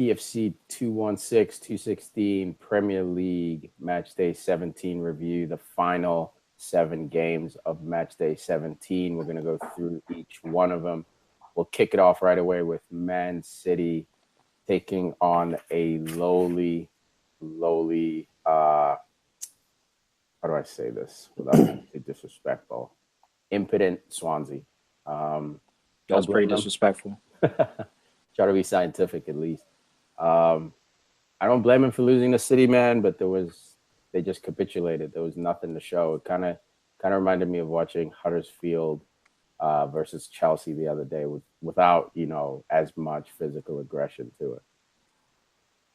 PFC 216-216 Premier League Matchday 17 review, the final 7 games of Matchday 17. We're going to go through each one of them. We'll kick it off right away with Man City taking on a lowly, how do I say this without being disrespectful? Impotent Swansea. That was pretty disrespectful. Try to be scientific at least. I don't blame him for losing to City, man, but they just capitulated. There was nothing to show. It kind of reminded me of watching Huddersfield versus Chelsea the other day without, as much physical aggression to it.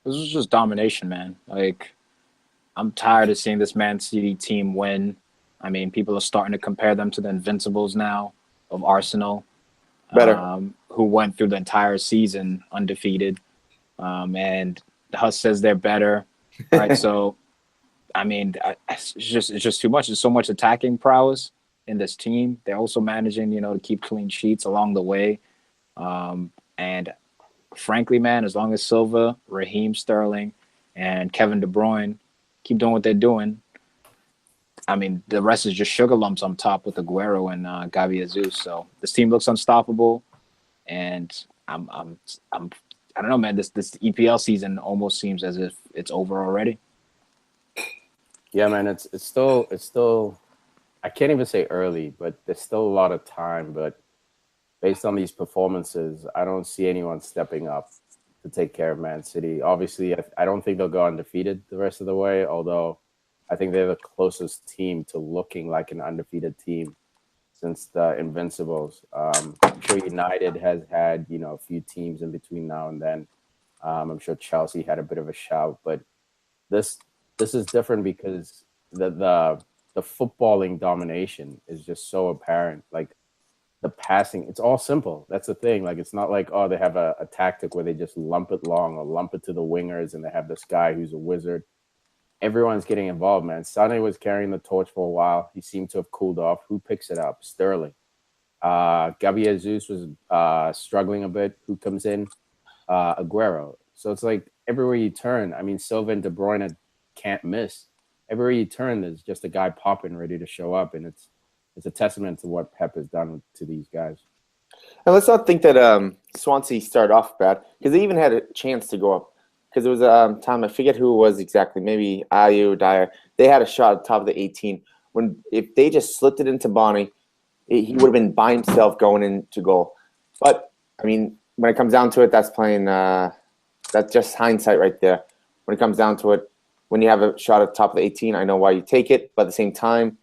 This was just domination, man. Like, I'm tired of seeing this Man City team win. I mean, people are starting to compare them to the Invincibles now of Arsenal. Better. Who went through the entire season undefeated. And Huss says they're better. Right. So, I mean, it's just too much. There's so much attacking prowess in this team. They're also managing, to keep clean sheets along the way. And frankly, man, as long as Silva, Raheem Sterling, and Kevin De Bruyne keep doing what they're doing, I mean, the rest is just sugar lumps on top with Aguero and Gabi Jesus. So this team looks unstoppable, and I don't know, man. This EPL season almost seems as if it's over already. Yeah, man. It's still. I can't even say early, but there's still a lot of time. But based on these performances, I don't see anyone stepping up to take care of Man City. Obviously, I don't think they'll go undefeated the rest of the way, although I think they're the closest team to looking like an undefeated team since the Invincibles. I'm sure United has had, a few teams in between now and then. I'm sure Chelsea had a bit of a shout, but this is different because the footballing domination is just so apparent. Like the passing, it's all simple. That's the thing. Like it's not like, oh, they have a tactic where they just lump it long or lump it to the wingers and they have this guy who's a wizard. Everyone's getting involved, man. Sané was carrying the torch for a while. He seemed to have cooled off. Who picks it up? Sterling. Gabi Jesus was struggling a bit. Who comes in? Aguero. So it's like everywhere you turn, I mean, Silva and De Bruyne can't miss. Everywhere you turn, there's just a guy popping ready to show up. And it's a testament to what Pep has done to these guys. And let's not think that Swansea started off bad, because they even had a chance to go up. Because there was a time, I forget who it was exactly, maybe Ayew, Dyer. They had a shot at the top of the 18. If they just slipped it into Bonnie, he would have been by himself going into goal. But, I mean, when it comes down to it, that's just hindsight right there. When it comes down to it, when you have a shot at the top of the 18, I know why you take it. But at the same time,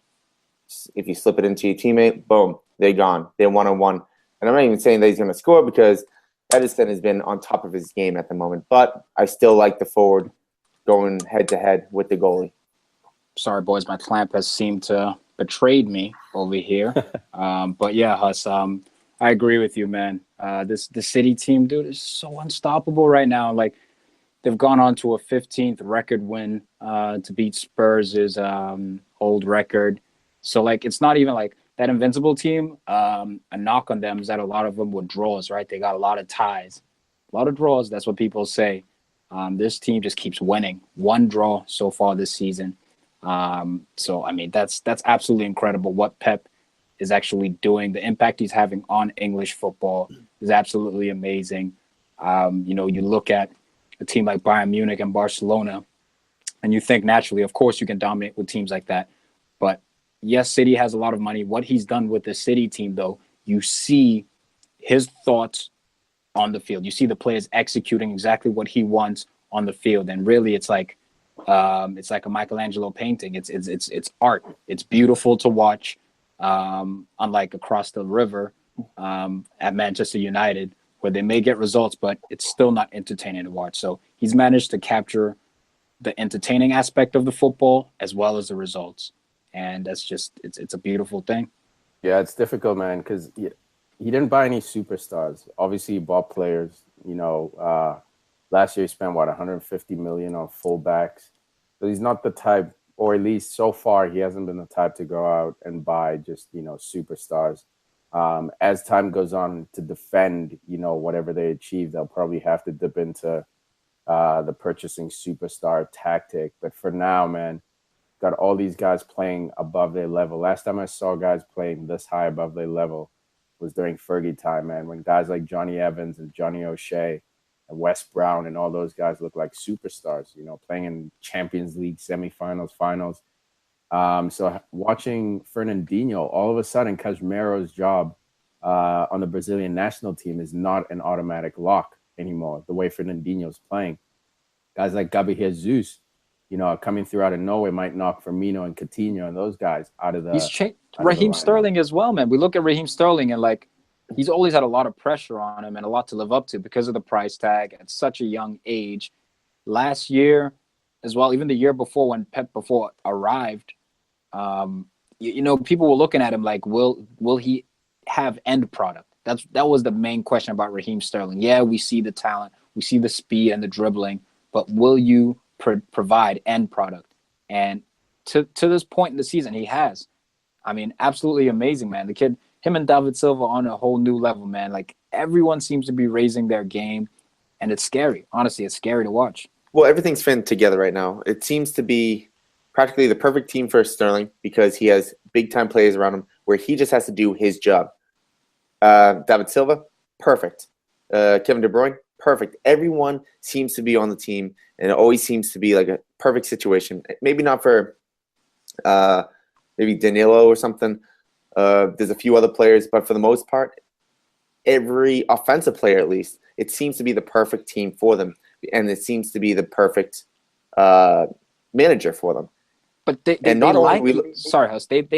if you slip it into your teammate, boom, they're gone. They're 1-on-1. And I'm not even saying that he's going to score because Edison has been on top of his game at the moment, but I still like the forward going head-to-head with the goalie. Sorry, boys, my clamp has seemed to betrayed me over here. But yeah, Huss, I agree with you, man. The City team, dude, is so unstoppable right now. Like, they've gone on to a 15th record win to beat Spurs' old record. So, like, it's not even like that Invincible team, a knock on them is that a lot of them were draws, right? They got a lot of ties, a lot of draws. That's what people say. This team just keeps winning. One draw so far this season. So, I mean, that's absolutely incredible what Pep is actually doing. The impact he's having on English football is absolutely amazing. You look at a team like Bayern Munich and Barcelona, and you think naturally, of course, you can dominate with teams like that. But yes, City has a lot of money. What he's done with the City team, though, you see his thoughts on the field. You see the players executing exactly what he wants on the field, and really, it's like a Michelangelo painting. It's art. It's beautiful to watch. Unlike across the river at Manchester United, where they may get results, but it's still not entertaining to watch. So he's managed to capture the entertaining aspect of the football as well as the results. And that's just, it's a beautiful thing. Yeah, it's difficult, man, because he didn't buy any superstars. Obviously, he bought players. Last year he spent, 150 million on fullbacks. So he's not the type, or at least so far, he hasn't been the type to go out and buy just, superstars. As time goes on to defend, whatever they achieve, they'll probably have to dip into the purchasing superstar tactic. But for now, man, got all these guys playing above their level. Last time I saw guys playing this high above their level was during Fergie time, man, when guys like Johnny Evans and Johnny O'Shea and Wes Brown and all those guys look like superstars, playing in Champions League semifinals, finals. So watching Fernandinho, all of a sudden, Casemiro's job on the Brazilian national team is not an automatic lock anymore, the way Fernandinho's playing. Guys like Gabi Jesus, coming through out of nowhere might knock Firmino and Coutinho and those guys out of the Raheem Sterling as well, man. We look at Raheem Sterling and he's always had a lot of pressure on him and a lot to live up to because of the price tag at such a young age. Last year as well, even the year before when Pep arrived, people were looking at him like, will he have end product? That was the main question about Raheem Sterling. Yeah, we see the talent, we see the speed and the dribbling, but will you provide end product? And to this point in the season, he has. I mean, absolutely amazing, man. The kid, him and David Silva on a whole new level, man. Like, everyone seems to be raising their game, and it's scary. Honestly, it's scary to watch. Well, everything's fit together right now. It seems to be practically the perfect team for Sterling because he has big-time players around him where he just has to do his job. David Silva, perfect. Kevin De Bruyne, perfect. Everyone seems to be on the team, and it always seems to be like a perfect situation. Maybe not for maybe Danilo or something. There's a few other players, but for the most part, every offensive player, at least, it seems to be the perfect team for them, and it seems to be the perfect manager for them. But they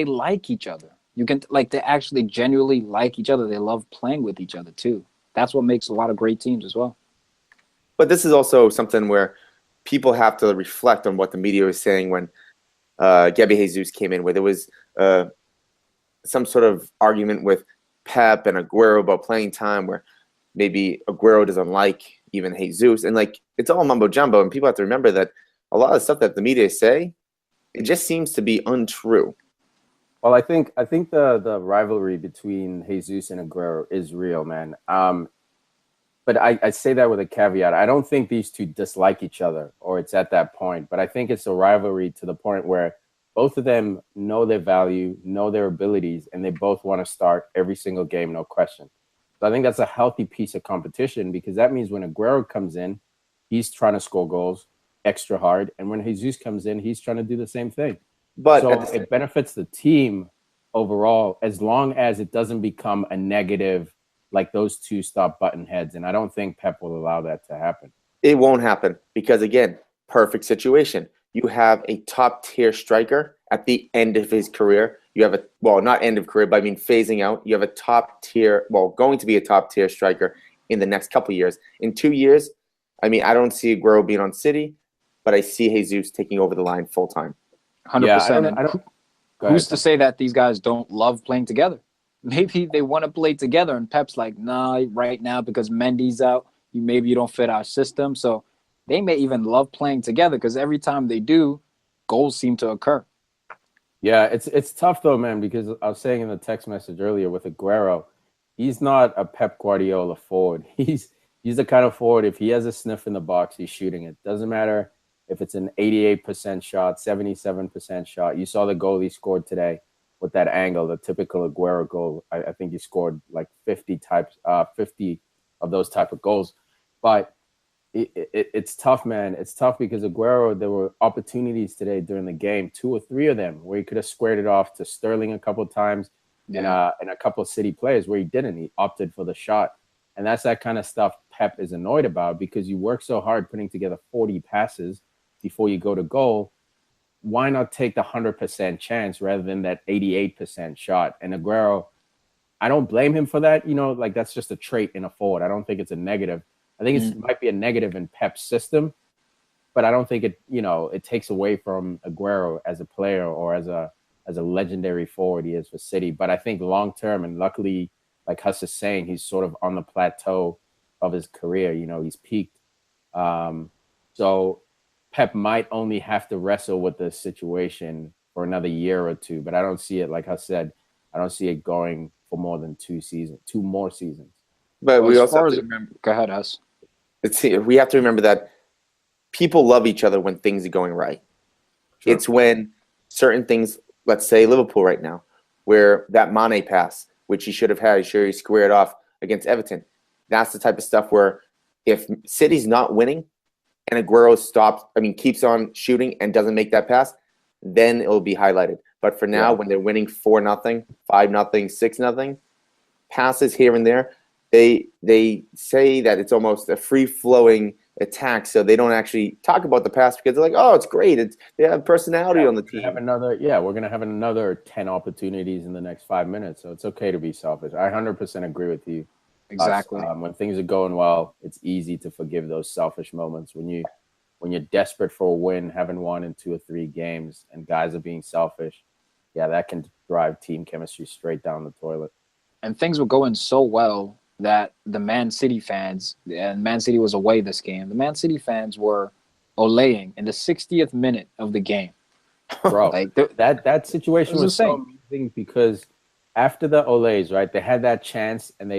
like each other. You can they actually genuinely like each other. They love playing with each other too. That's what makes a lot of great teams as well. But this is also something where people have to reflect on what the media was saying when Gabi Jesus came in, where there was some sort of argument with Pep and Aguero about playing time, where maybe Aguero doesn't like even Jesus, and it's all mumbo jumbo. And people have to remember that a lot of stuff that the media say, it just seems to be untrue. Well, I think the rivalry between Jesus and Aguero is real, man. But I say that with a caveat. I don't think these two dislike each other, or it's at that point. But I think it's a rivalry to the point where both of them know their value, know their abilities, and they both want to start every single game, no question. So I think that's a healthy piece of competition, because that means when Aguero comes in, he's trying to score goals extra hard. And when Jesus comes in, he's trying to do the same thing. But so it benefits the team overall, as long as it doesn't become a negative, like those two stop button heads. And I don't think Pep will allow that to happen. It won't happen because, again, perfect situation. You have a top-tier striker at the end of his career. You have not end of career, but I mean phasing out. You have a top-tier, going to be a top-tier striker in the next couple of years. In 2 years, I mean, I don't see Aguero being on City, but I see Jesus taking over the line full-time. 100%. Who's to say that these guys don't love playing together? Maybe they want to play together, and Pep's like, nah, right now because Mendy's out, maybe you don't fit our system. So they may even love playing together because every time they do, goals seem to occur. Yeah, it's tough though, man, because I was saying in the text message earlier with Aguero, he's not a Pep Guardiola forward. He's the kind of forward, if he has a sniff in the box, he's shooting it. Doesn't matter if it's an 88% shot, 77% shot. You saw the goal he scored today with that angle, the typical Aguero goal. I think he scored like 50 of those type of goals. But it's tough, man. It's tough because Aguero, there were opportunities today during the game, 2 or 3 of them, where he could have squared it off to Sterling a couple of times and a couple of City players where he didn't. He opted for the shot. And that's that kind of stuff Pep is annoyed about, because you work so hard putting together 40 passes before you go to goal. Why not take the 100% chance rather than that 88% shot? And Aguero, I don't blame him for that. That's just a trait in a forward. I don't think it's a negative. I think it might be a negative in Pep's system, but I don't think it takes away from Aguero as a player or as a legendary forward he is for City. But I think long term, and luckily, like Huss is saying, he's sort of on the plateau of his career. He's peaked. So Pep might only have to wrestle with the situation for another year or 2, but I don't see it, like I said, I don't see it going for more than 2 more seasons. But we also go ahead, Us. We have to remember that people love each other when things are going right. Sure. It's when certain things, let's say Liverpool right now, where that Mane pass, which he should have had, he squared off against Everton. That's the type of stuff where if City's not winning and Aguero keeps on shooting and doesn't make that pass, then it will be highlighted. But for now, when they're winning 4-0, 5-0, 6-0, passes here and there, they say that it's almost a free-flowing attack, so they don't actually talk about the pass because they're like, oh, it's great. They have personality on the team. We're going to have another 10 opportunities in the next 5 minutes, so it's okay to be selfish. I 100% agree with you. Exactly. When things are going well, it's easy to forgive those selfish moments. When you're desperate for a win, haven't won in 2 or 3 games, and guys are being selfish, that can drive team chemistry straight down the toilet. And things were going so well that the Man City fans, and Man City was away this game, the Man City fans were olaying in the 60th minute of the game. Bro, that situation was so amazing because after the olays, right, they had that chance and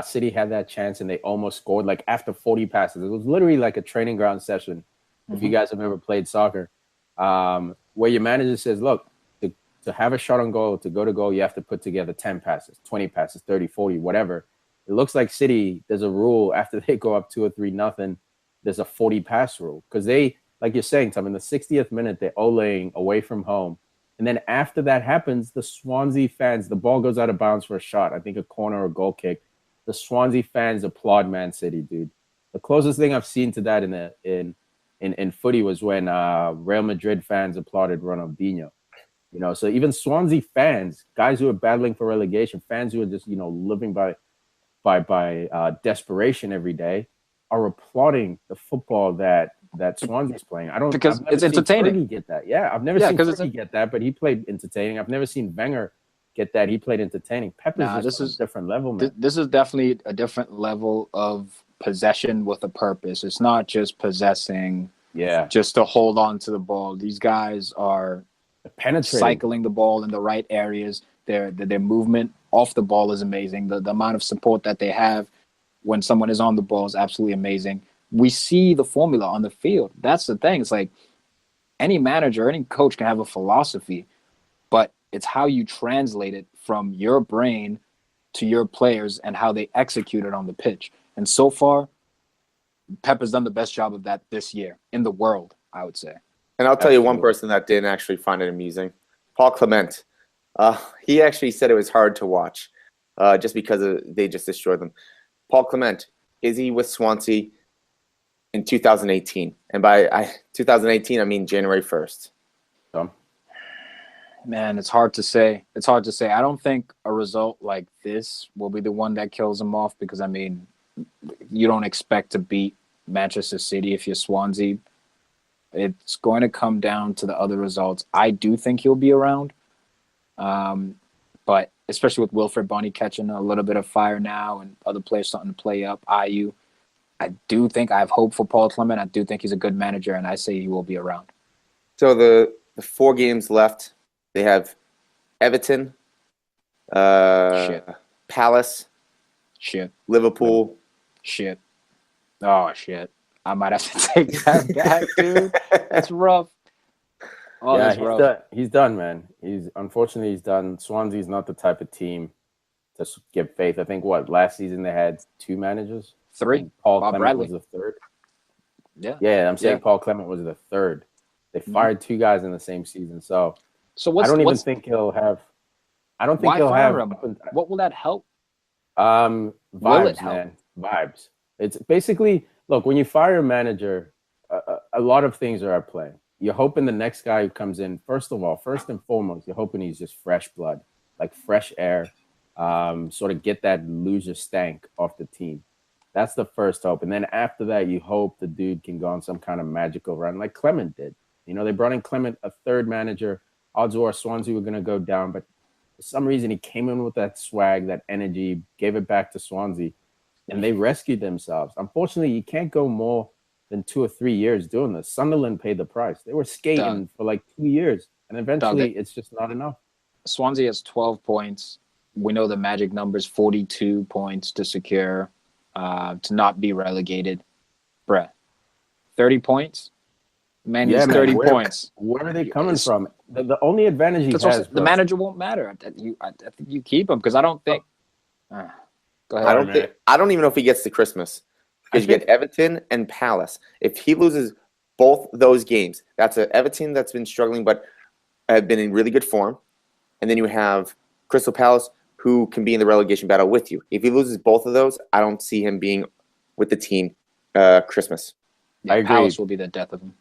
City had that chance and they almost scored like after 40 passes. It was literally like a training ground session. If you guys have ever played soccer, where your manager says, look, to have a shot on goal, to go to goal, you have to put together 10 passes, 20 passes, 30, 40, whatever. It looks like City, there's a rule after they go up 2 or 3-0, there's a 40 pass rule. Because they, like you're saying, Tom, in the 60th minute, they're olaying away from home. And then after that happens, the Swansea fans, the ball goes out of bounds for a shot, I think a corner or goal kick. The Swansea fans applaud Man City, dude. The closest thing I've seen to that in footy was when Real Madrid fans applauded Ronaldinho. So even Swansea fans, guys who are battling for relegation, fans who are just, living by desperation every day, are applauding the football that Swansea's playing. Because it's entertaining. Fergie get that. Yeah, I've never seen Fergie get that, but he played entertaining. I've never seen Wenger get that. He played entertaining. Pep is a different level, man. This is definitely a different level of possession with a purpose. It's not just possessing, just to hold on to the ball. These guys are penetrating, cycling the ball in the right areas. Their movement off the ball is amazing. The amount of support that they have when someone is on the ball is absolutely amazing. We see the formula on the field. That's the thing. It's like any manager, any coach can have a philosophy, but it's how you translate it from your brain to your players and how they execute it on the pitch. And so far, Pep has done the best job of that this year in the world, I would say. And I'll tell you one person that didn't actually find it amusing. Paul Clement. He actually said it was hard to watch just because they just destroyed them. Paul Clement, is he with Swansea in 2018? And by 2018, I mean January 1st. Man, it's hard to say. I don't think a result like this will be the one that kills him off because, you don't expect to beat Manchester City if you're Swansea. It's going to come down to the other results. I do think he'll be around. But especially with Wilfred Bonny catching a little bit of fire now and other players starting to play up, IU, I do think I have hope for Paul Clement. I do think he's a good manager, and I say he will be around. So the 4 games left, they have Everton, Palace, Liverpool. Oh, shit. I might have to take that back, dude. That's rough. Oh, yeah, he's done, man. Unfortunately, he's done. Swansea's not the type of team to give faith. I think last season they had 2 managers. 3. Paul Bob Clement Bradley was the 3rd. Yeah, I'm saying Paul Clement was the 3rd. They fired 2 guys in the same season, so I don't even think he'll have. I don't think he'll have. What will that help? Vibes, man. Vibes. It's basically, look, when you fire a manager, a lot of things are at play. You're hoping the next guy who comes in, first and foremost, you're hoping he's just fresh blood, like fresh air, sort of get that loser stank off the team. That's the first hope. And then after that, you hope the dude can go on some kind of magical run like Clement did. They brought in Clement, a 3rd manager. Odds were Swansea were going to go down, but for some reason he came in with that swag, that energy, gave it back to Swansea, and they rescued themselves. Unfortunately, you can't go more than 2 or 3 years doing this. Sunderland paid the price. They were skating for like 2 years, and eventually it's just not enough. Swansea has 12 points. We know the magic number is 42 points to secure, to not be relegated. Brett, 30 points, Man needs 30 points. Where are they coming from? The only advantage he has, the manager won't matter. I think you keep him because I don't think. Go ahead. I don't even know if he gets to Christmas because you get Everton and Palace. If he loses both those games, that's an Everton that's been struggling but have been in really good form, and then you have Crystal Palace who can be in the relegation battle with you. If he loses both of those, I don't see him being with the team Christmas. Yeah, I agree. Palace will be the death of him.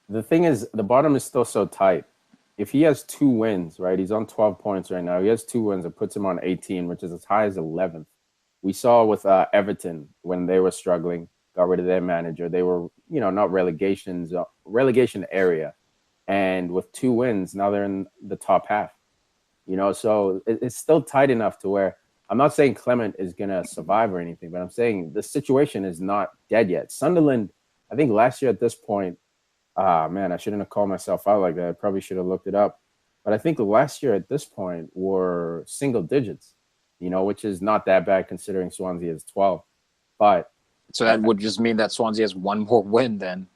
The thing is, the bottom is still so tight. If he has 2 wins, right, he's on 12 points right now. He has 2 wins. It puts him on 18, which is as high as 11th. We saw with Everton when they were struggling, got rid of their manager. They were, not relegation area. And with 2 wins, now they're in the top half. So it's still tight enough to where I'm not saying Clement is going to survive or anything, but I'm saying the situation is not dead yet. Sunderland, I think last year at this point, man, I shouldn't have called myself out like that. I probably should have looked it up. But I think last year at this point were single digits, which is not that bad considering Swansea is 12. But so that would just mean that Swansea has 1 more win then.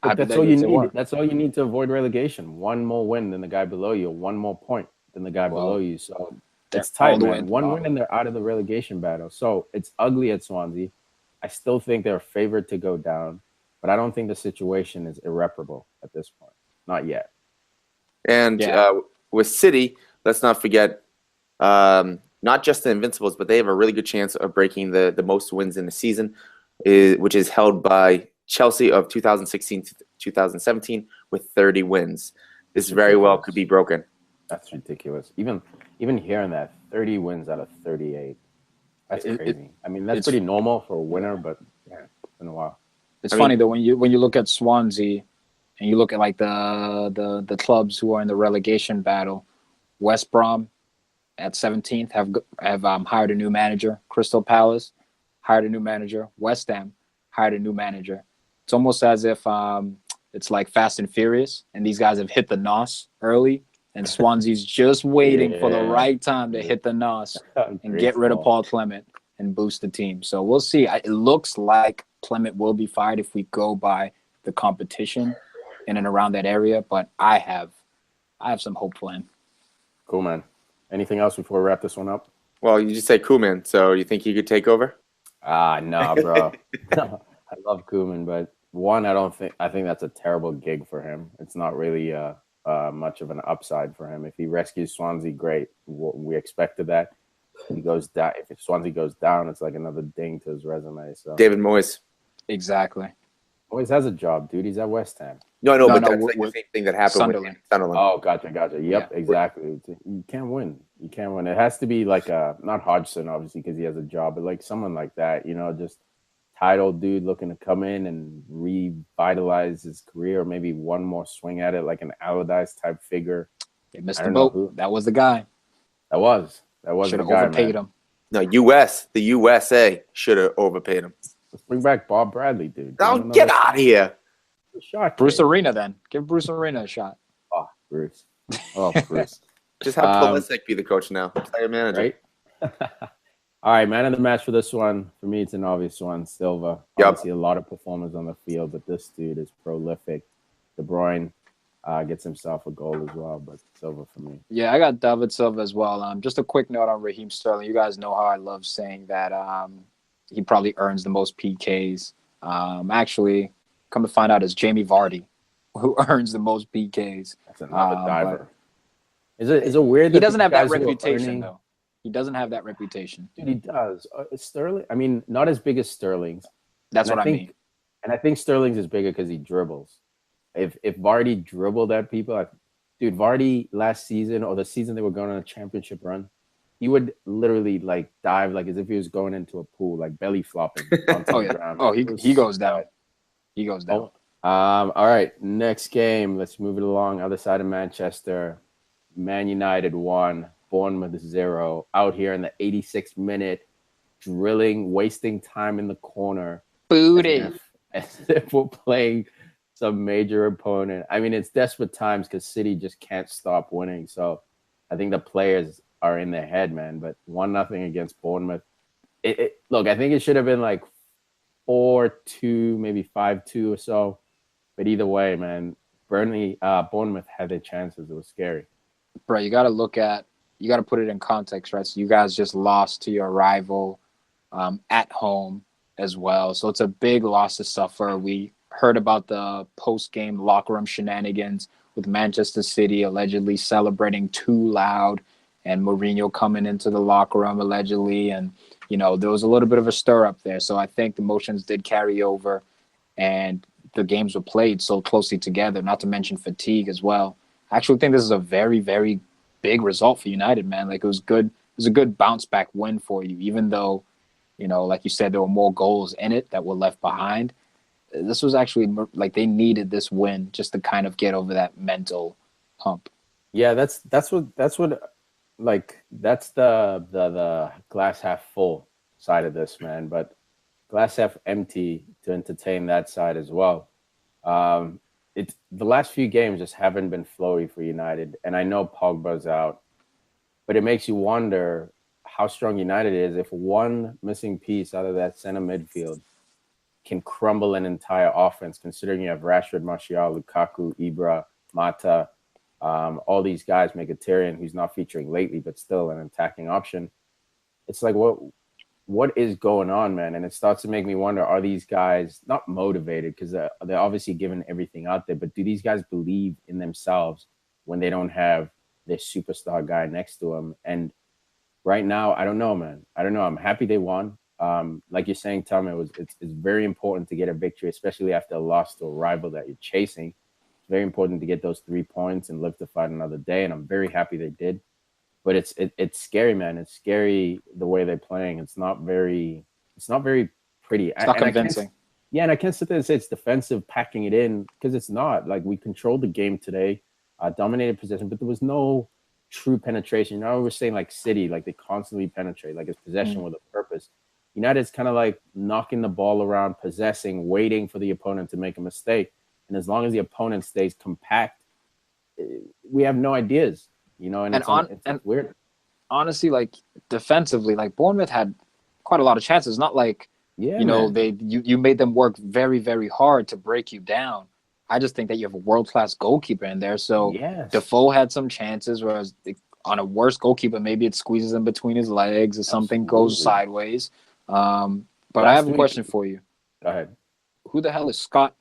But that's all you need. That's all you need to avoid relegation. 1 more win than the guy below you, 1 more point than the guy below you. So it's tight, man. 1 win and they're out of the relegation battle. So it's ugly at Swansea. I still think they're favored to go down. But I don't think the situation is irreparable at this point. Not yet. And with City, let's not forget, not just the Invincibles, but they have a really good chance of breaking the most wins in the season, which is held by Chelsea of 2016 to 2017 with 30 wins. This very well could be broken. That's ridiculous. Even hearing that, 30 wins out of 38. That's crazy. I mean, that's pretty normal for a winner, but yeah, it's been a while. It's funny though when you look at Swansea and you look at like the clubs who are in the relegation battle. West Brom at 17th have hired a new manager. Crystal Palace hired a new manager. West Ham hired a new manager. It's almost as if it's like Fast and Furious, and these guys have hit the NOS early, and Swansea's just waiting for the right time to hit the NOS and get rid of Paul Clement and boost the team. So we'll see. It looks like Clement will be fired if we go by the competition in and around that area, but I have some hope for him. Cool, man. Anything else before we wrap this one up? Well, you just said Koeman, so you think he could take over? No, bro. I love Koeman, but I think that's a terrible gig for him. It's not really much of an upside for him. If he rescues Swansea, great. We expected that. He goes down. If Swansea goes down, it's like another ding to his resume. So David Moyes. Exactly. Moyes has a job, dude. He's at West Ham. No, but that's like the same thing that happened with Sunderland. Oh, gotcha. Yep, exactly. You can't win. It has to be like not Hodgson, obviously, because he has a job, but like someone like that, just title dude looking to come in and revitalize his career, or maybe one more swing at it, like an Allardyce type figure. They missed the boat. That was the guy. That was should have overpaid him. No, the USA should have overpaid him. Let's bring back Bob Bradley, dude. Now get out of here. Shot, Bruce Arena, then. Give Bruce Arena a shot. Oh, Bruce. Bruce. Just have Pulisic be the coach now. Player manager. Right? All right, man of the match for this one. For me, it's an obvious one. Silva. Yep. Obviously, a lot of performers on the field, but this dude is prolific. De Bruyne gets himself a goal as well, but Silva for me. Yeah, I got David Silva as well. Just a quick note on Raheem Sterling. You guys know how I love saying that he probably earns the most PKs. Actually, come to find out, it's Jamie Vardy who earns the most PKs. That's another diver. Is it weird that he doesn't have that reputation, though? He doesn't have that reputation. Dude, he does. Sterling, I mean, not as big as Sterling's. That's what I mean. And I think Sterling's is bigger because he dribbles. If Vardy dribbled at people, dude, Vardy last season or the season they were going on a championship run, he would literally like dive like as if he was going into a pool, like belly flopping onto the ground. Oh, he goes down. He goes down. All right, next game. Let's move it along. Other side of Manchester, Man United 1, Bournemouth 0. Out here in the 86th minute, drilling, wasting time in the corner. Booty. As if we're playing some major opponent. I mean, it's desperate times because City just can't stop winning. So I think the players are in their head, man. But 1-0 against Bournemouth. Look, I think it should have been like 4-2, maybe 5-2 or so. But either way, man, Bournemouth had their chances. It was scary. Bro, you got to put it in context, right? So you guys just lost to your rival at home as well. So it's a big loss to suffer. We heard about the post-game locker room shenanigans with Manchester City allegedly celebrating too loud and Mourinho coming into the locker room allegedly. And, there was a little bit of a stir up there. So I think the emotions did carry over and the games were played so closely together, not to mention fatigue as well. I actually think this is a very, very big result for United, man. Like, it was good. It was a good bounce back win for you, even though, like you said, there were more goals in it that were left behind. This was actually like they needed this win just to kind of get over that mental hump. Yeah, that's the glass half full side of this, man. But glass half empty to entertain that side as well. It's the last few games just haven't been flowy for United, and I know Pogba's out, but it makes you wonder how strong United is if one missing piece out of that center midfield can crumble an entire offense, considering you have Rashford, Martial, Lukaku, Ibra, Mata, all these guys, Mkhitaryan, who's not featuring lately, but still an attacking option. It's like, what is going on, man? And it starts to make me wonder, are these guys not motivated because they're obviously giving everything out there, but do these guys believe in themselves when they don't have their superstar guy next to them? And right now, I don't know, man. I don't know. I'm happy they won. Like you're saying, Tom, it's very important to get a victory, especially after a loss to a rival that you're chasing. It's very important to get those 3 points and live to fight another day, and I'm very happy they did. But it's scary, man. It's scary the way they're playing. It's not very pretty. It's not convincing. And I can't sit there and say it's defensive, packing it in, because it's not. Like, we controlled the game today, dominated possession, but there was no true penetration. We're saying like City, like they constantly penetrate, like it's possession with a purpose. United's kind of like knocking the ball around, possessing, waiting for the opponent to make a mistake. And as long as the opponent stays compact, we have no ideas. And it's weird. Honestly, like defensively, like Bournemouth had quite a lot of chances. Not like you made them work very, very hard to break you down. I just think that you have a world-class goalkeeper in there. So Defoe had some chances, whereas on a worse goalkeeper, maybe it squeezes in between his legs or something goes sideways. But I have a question for you. Go ahead. Who the hell is Scott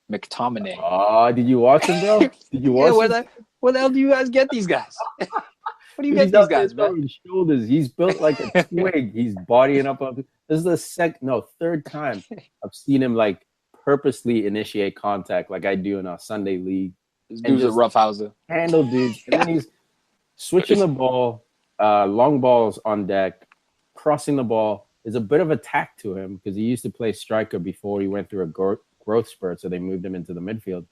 McTominay? Oh, did you watch him, bro? Did you watch him? Where the hell do you guys get these guys? Where do you get these guys, man? Shoulders. He's built like a twig. He's bodying up. This is the third time I've seen him like purposely initiate contact like I do in our Sunday league. This dude's a roughhouser. Handle dudes. And then he's switching the ball, long balls on deck, crossing the ball. There's a bit of attack to him because he used to play striker before he went through a growth spurt, so they moved him into the midfield.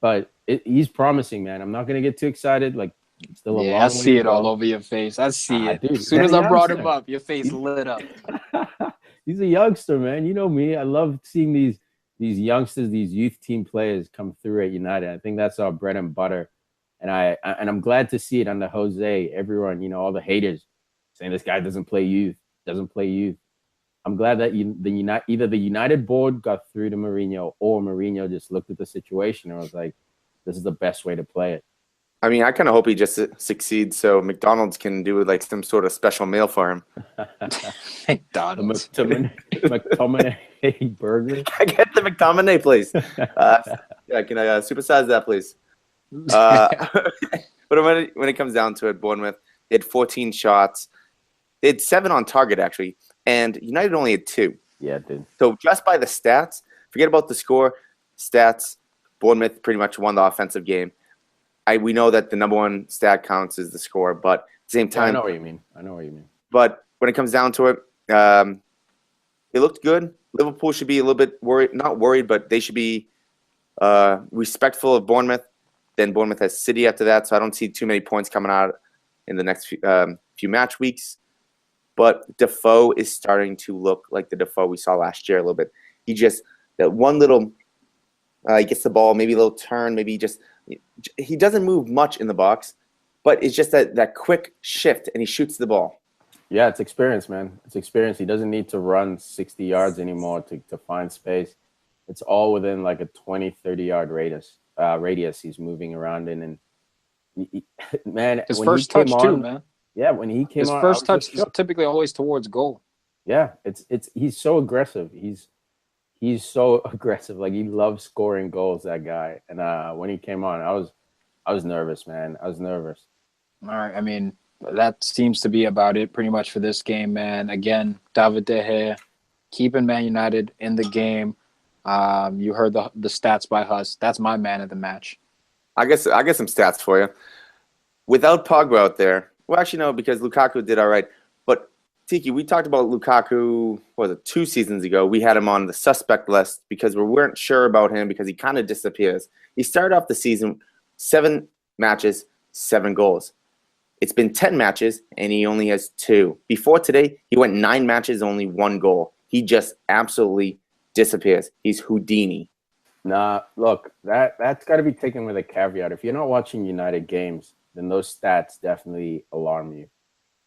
But he's promising, man. I'm not going to get too excited. Like, still a long way I see to it go. all over your face. I see it. Dude, as soon as I brought him up, your face lit up. He's a youngster, man. You know me. I love seeing these youngsters, these youth team players come through at United. I think that's our bread and butter. And I'm glad to see it under Jose. Everyone, all the haters saying this guy doesn't play youth. I'm glad that either the United board got through to Mourinho or Mourinho just looked at the situation and was like, this is the best way to play it. I mean, I kind of hope he just succeeds so McDonald's can do like some sort of special meal for him. McDonald's. McTominay burger. I get the McTominay, please. Can I supersize that, please? But when it comes down to it, Bournemouth, they had 14 shots. They had 7 on target, actually, and United only had 2. Yeah, dude. So just by the stats, forget about the score, stats, Bournemouth pretty much won the offensive game. We know that the number one stat counts is the score, but at the same time... I know what you mean. But when it comes down to it, it looked good. Liverpool should be a little bit worried, not worried, but they should be respectful of Bournemouth. Then Bournemouth has City after that, so I don't see too many points coming out in the next few match weeks. But Defoe is starting to look like the Defoe we saw last year a little bit. He just, that one little, he gets the ball, maybe a little turn, maybe he doesn't move much in the box, but it's just that quick shift, and he shoots the ball. Yeah, it's experience, man. It's experience. He doesn't need to run 60 yards anymore to find space. it's all within like a 20, 30-yard radius he's moving around in. And man, His when first he came touch too, on, man. yeah, when he came His on, I first was touch just is shook. typically always towards goal. Yeah, it's he's so aggressive. He's so aggressive. Like he loves scoring goals, that guy. And when he came on, I was nervous, man. I was nervous. All right, I mean, that seems to be about it pretty much for this game, man. Again, David De Gea keeping Man United in the game. You heard the stats by Huss. That's my man of the match. I guess I get some stats for you. Without Pogba out there, well, actually no, because Lukaku did all right. But Tiki, we talked about Lukaku. What was it, 2 seasons ago? We had him on the suspect list because we weren't sure about him because he kind of disappears. He started off the season 7 matches, 7 goals. It's been 10 matches, and he only has 2. Before today, he went 9 matches, only 1 goal. He just absolutely disappears. He's Houdini. Nah, look, that's got to be taken with a caveat. If you're not watching United games, then those stats definitely alarm you.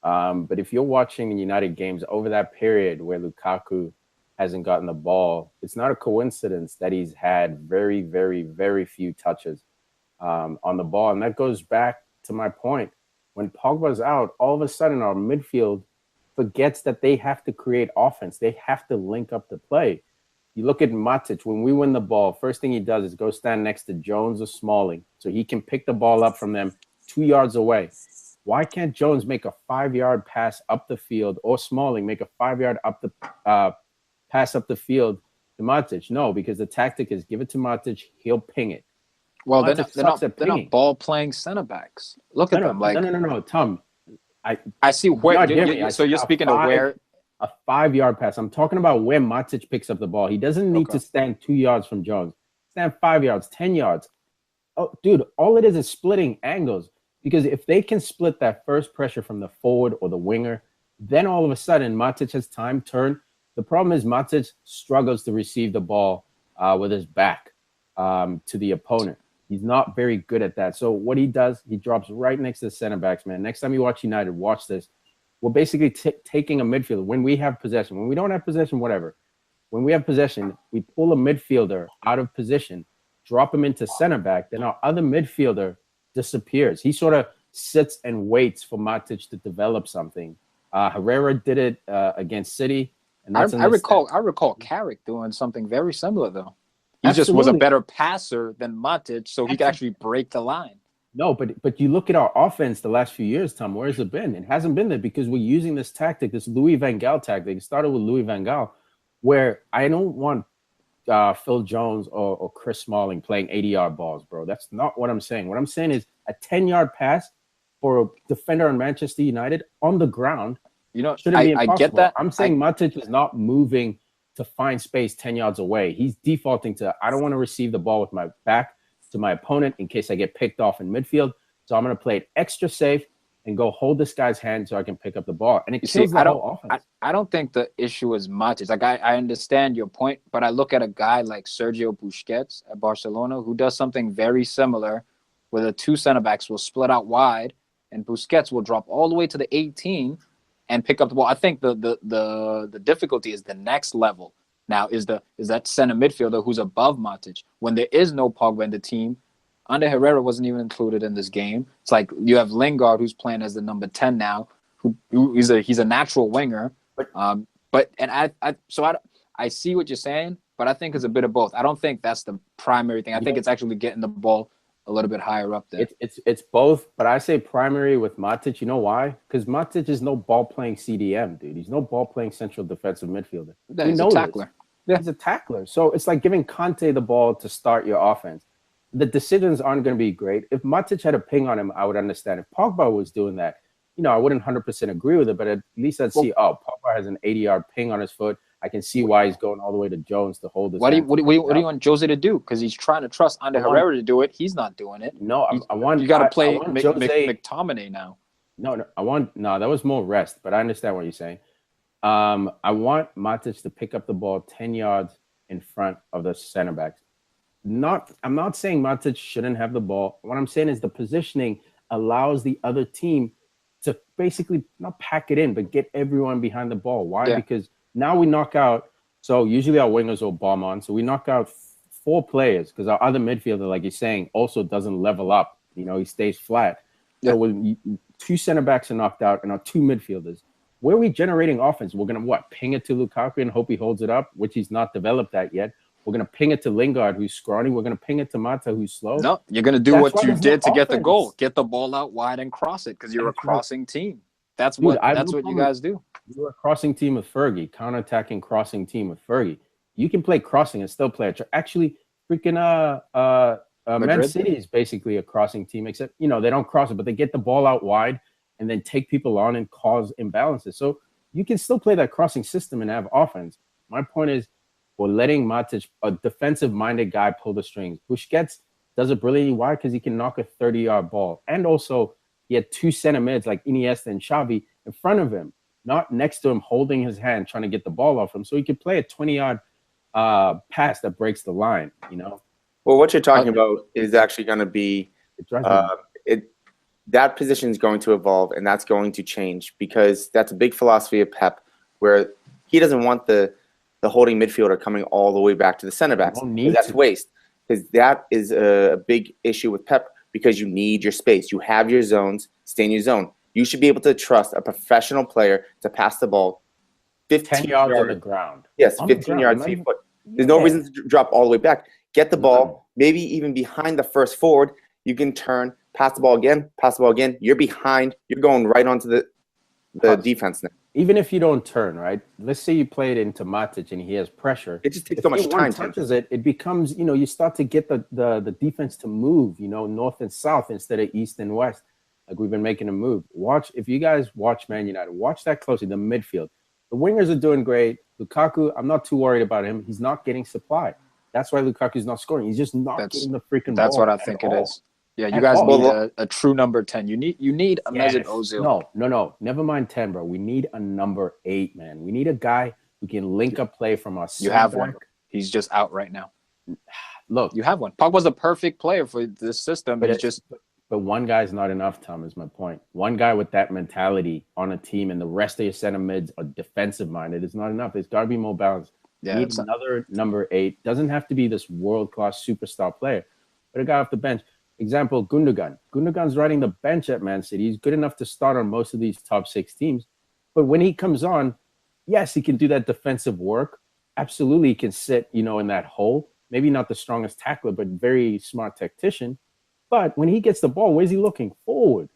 But if you're watching United games over that period where Lukaku hasn't gotten the ball, it's not a coincidence that he's had very, very, very few touches on the ball. And that goes back to my point. When Pogba's out, all of a sudden our midfield forgets that they have to create offense. They have to link up the play. You look at Matic, when we win the ball, first thing he does is go stand next to Jones or Smalling so he can pick the ball up from them 2 yards away. Why can't Jones make a 5-yard pass up the field or Smalling make a 5-yard pass up the field to Matic? No, because the tactic is give it to Matic, he'll ping it. Well, they're not ball playing center backs. Look at them. Like No, Tom. I see where. So you're speaking of where a 5-yard pass. I'm talking about where Matic picks up the ball. He doesn't need to stand 2 yards from Jones. Stand 5 yards, 10 yards. Oh, dude, all it is splitting angles. Because if they can split that first pressure from the forward or the winger, then all of a sudden Matic has time turn. The problem is Matic struggles to receive the ball with his back to the opponent. He's not very good at that. So what he does, he drops right next to the center backs, man. Next time you watch United, watch this. We're basically taking a midfielder. When we have possession, when we don't have possession, whatever. When we have possession, we pull a midfielder out of position, drop him into center back. Then our other midfielder disappears. He sort of sits and waits for Matic to develop something. Herrera did it against City. And I recall Carrick doing something very similar, though. He just was a better passer than Matic, so he could actually break the line. No, but you look at our offense the last few years, Tom, where has it been? It hasn't been there because we're using this tactic, this Louis van Gaal tactic. It started with Louis van Gaal, where I don't want Phil Jones or Chris Smalling playing 80-yard balls, bro. That's not what I'm saying. What I'm saying is a 10-yard pass for a defender on Manchester United on the ground shouldn't be impossible. I get that. I'm saying Matic is not moving to find space 10 yards away. He's defaulting to, I don't want to receive the ball with my back to my opponent in case I get picked off in midfield. So I'm going to play it extra safe and go hold this guy's hand so I can pick up the ball. And it kills the whole offense. I don't think the issue is Matic. Like, I understand your point, but I look at a guy like Sergio Busquets at Barcelona who does something very similar where the 2 center backs will split out wide and Busquets will drop all the way to the 18 and pick up the ball. I think the difficulty is the next level. Now is that center midfielder who's above Matic. When there is no Pogba in the team, Ander Herrera wasn't even included in this game. It's like you have Lingard who's playing as the number 10 now, he's a natural winger. I see what you're saying, but I think it's a bit of both. I don't think that's the primary thing. I think it's actually getting the ball a little bit higher up there. It's both, but I say primary with Matic. You know why? Because Matic is no ball-playing CDM, dude. He's no ball-playing central defensive midfielder. He's a tackler. Yeah. He's a tackler. So it's like giving Conte the ball to start your offense. The decisions aren't going to be great. If Matic had a ping on him, I would understand. If Pogba was doing that, I wouldn't 100% agree with it, but at least I'd see, Pogba has an 80-yard ping on his foot. I can see why he's going all the way to Jones to hold his. What do you want Jose to do? Because he's trying to trust Ander Herrera to do it. He's not doing it. No, I want. You got to play Jose McTominay now. No, that was more rest, but I understand what you're saying. I want Matic to pick up the ball 10 yards in front of the center backs. I'm not saying Matic shouldn't have the ball. What I'm saying is the positioning allows the other team to basically not pack it in, but get everyone behind the ball. Why? Yeah. Because now we knock out So usually our wingers will bomb on. So we knock out 4 players because our other midfielder, like you're saying, also doesn't level up. He stays flat. Yeah. So when 2 center backs are knocked out and our 2 midfielders, where are we generating offense? We're going to ping it to Lukaku and hope he holds it up, which he's not developed that yet. We're going to ping it to Lingard, who's scrawny. We're going to ping it to Mata, who's slow. No, you're going to do That's what you did to get the offense. goal. Get the ball out wide and cross it because you're a crossing team. That's Dude, what you guys do. You're a crossing team with Fergie, counter-attacking crossing team with Fergie. You can play crossing and still play. Actually, freaking Man City is basically a crossing team, except they don't cross it, but they get the ball out wide and then take people on and cause imbalances. So you can still play that crossing system and have offense. My point is, we're letting Matic, a defensive-minded guy, pull the strings. Busquets does it brilliantly. Why? Because he can knock a 30-yard ball. And also, he had 2 center mids like Iniesta and Xavi in front of him, not next to him, holding his hand, trying to get the ball off him. So he could play a 20-yard pass that breaks the line, Well, what you're talking about is actually going to be that position is going to evolve, and that's going to change because that's a big philosophy of Pep, where he doesn't want the holding midfielder coming all the way back to the center backs. That's waste, because that is a big issue with Pep because you need your space. You have your zones, stay in your zone. You should be able to trust a professional player to pass the ball 10 yards on the ground. Yes, 15 yards, 8 foot. There's no reason to drop all the way back. Get the ball, maybe even behind the first forward. You can turn, pass the ball again. You're behind. You're going right onto the defense now. Even if you don't turn, right? Let's say you play it into Matic and he has pressure. It just takes so much time. Touches it, it becomes, you start to get the defense to move, north and south instead of east and west. Like we've been making a move. If you guys watch Man United, watch that closely, the midfield. The wingers are doing great. Lukaku, I'm not too worried about him. He's not getting supply. That's why Lukaku's not scoring. He's just not getting the freaking ball. That's what I think it is. Yeah, you guys need a true number 10. You need a Mesut Ozil. No. Never mind 10, bro. We need a number 8, man. We need a guy who can link up play from us. You have one. He's just out right now. Look, you have one. Pogba's a perfect player for this system, but But one guy's not enough, Tom, is my point. One guy with that mentality on a team and the rest of your center mids are defensive-minded is not enough. There's got to be more balance. Yeah, you need another number 8. Doesn't have to be this world-class superstar player, but a guy off the bench. Example, Gundogan. Gundogan's riding the bench at Man City. He's good enough to start on most of these top 6 teams. But when he comes on, yes, he can do that defensive work. Absolutely, he can sit, in that hole. Maybe not the strongest tackler, but very smart tactician. But when he gets the ball, where's he looking? Forward.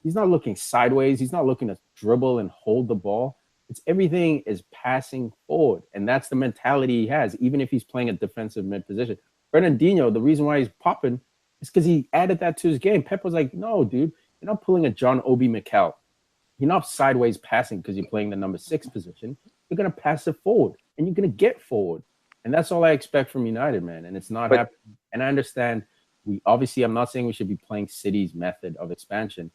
He's not looking sideways. He's not looking to dribble and hold the ball. It's everything is passing forward. And that's the mentality he has, even if he's playing a defensive mid position. Fernandinho, the reason why he's popping is because he added that to his game. Pep was like, no, dude, you're not pulling a John Obi Mikel. You're not sideways passing because you're playing the number 6 position. You're going to pass it forward, and you're going to get forward. And that's all I expect from United, man. And it's not happening. And I understand I'm not saying we should be playing City's method of expansion.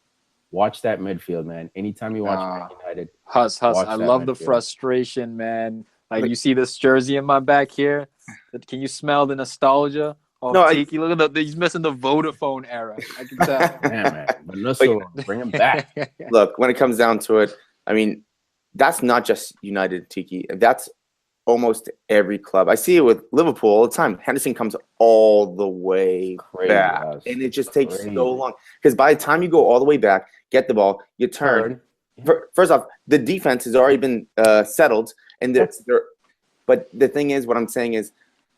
Watch that midfield, man. Anytime you watch Man United. Huss, I love the frustration, man. Like, you see this jersey in my back here? Can you smell the nostalgia? Oh, no, Tiki, look at he's missing the Vodafone era. I can tell. Man. But bring him back. Look, when it comes down to it, I mean, that's not just United, Tiki. That's almost every club. I see it with Liverpool all the time. Henderson comes all the way back, and it just takes so long. Because by the time you go all the way back, get the ball, you turn. First off, the defense has already been settled, and but the thing is, what I'm saying is,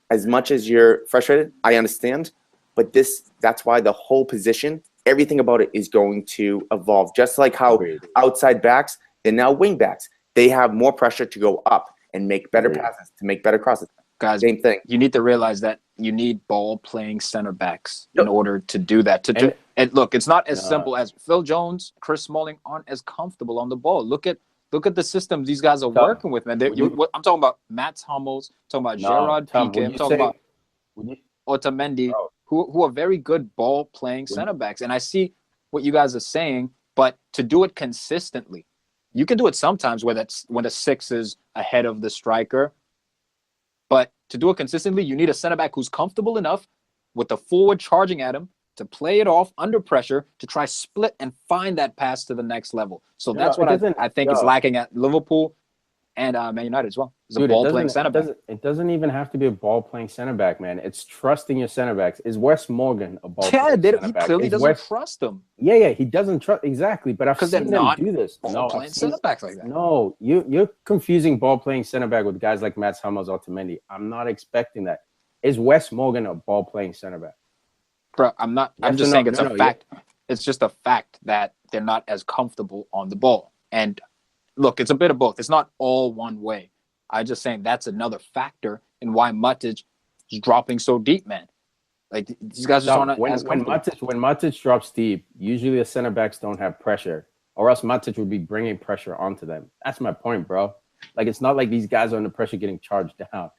as much as you're frustrated, I understand, but that's why the whole position, everything about it is going to evolve. Just like how outside backs and now wing backs, they have more pressure to go up and make better passes, to make better crosses. Guys, same thing. You need to realize that you need ball-playing center backs in order to do that. And look, it's not as simple as Phil Jones, Chris Smalling aren't as comfortable on the ball. Look at the system these guys are working with, man. I'm talking about Mats Hummels, talking about Gerard Piqué, I'm talking about Otamendi, who are very good ball-playing center backs. And I see what you guys are saying, but to do it consistently, you can do it sometimes when the 6 is ahead of the striker. But to do it consistently, you need a center back who's comfortable enough with the forward charging at him to play it off under pressure to try split and find that pass to the next level. So that's what I think is lacking at Liverpool. and Man United as well. He's a Dude, ball-playing center back. It doesn't even have to be a ball-playing center back, man. It's trusting your center backs. Is Wes Morgan a ball-playing center back? He clearly doesn't trust them. Yeah, he doesn't trust exactly. But I've seen them do this. Ball-playing center backs like that. No, you're confusing ball-playing center back with guys like Mats Hummels, Otamendi. I'm not expecting that. Is Wes Morgan a ball-playing center back? Bro, I'm not. I'm just saying it's a fact. It's just a fact that they're not as comfortable on the ball. And look, it's a bit of both. It's not all one way. I'm just saying that's another factor in why Matic is dropping so deep, man. Like these guys just aren't as comfortable. When Matic drops deep, usually the center backs don't have pressure, or else Matic would be bringing pressure onto them. That's my point, bro. Like it's not like these guys are under pressure getting charged down.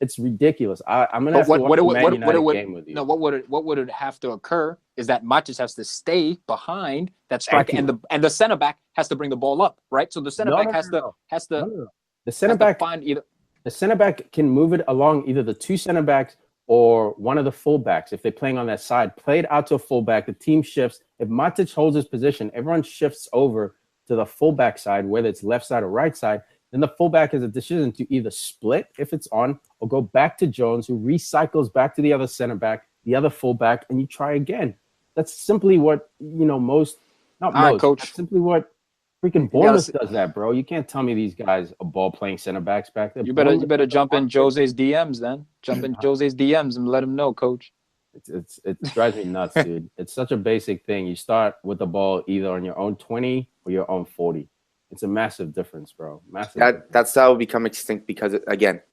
It's ridiculous. I'm gonna have to watch the Man United game with you. No, what would have to occur is that Matic has to stay behind that striker, and the center back has to bring the ball up, right? So the center back has to. The center back the center back can move it along either the two center backs or one of the fullbacks if they're playing on that side. Play it out to a fullback. The team shifts. If Matic holds his position, everyone shifts over to the fullback side, whether it's left side or right side. Then the fullback has a decision to either split if it's on or go back to Jones, who recycles back to the other center back, the other fullback, and you try again. That's simply what That's simply what freaking Bournemouth does that, bro. You can't tell me these guys are ball playing center backs back there. You better jump in Jose's DMs then. Jump in Jose's DMs and let him know, coach. It drives me nuts, dude. It's such a basic thing. You start with the ball either on your own 20 or your own 40. It's a massive difference, bro. That style will become extinct because,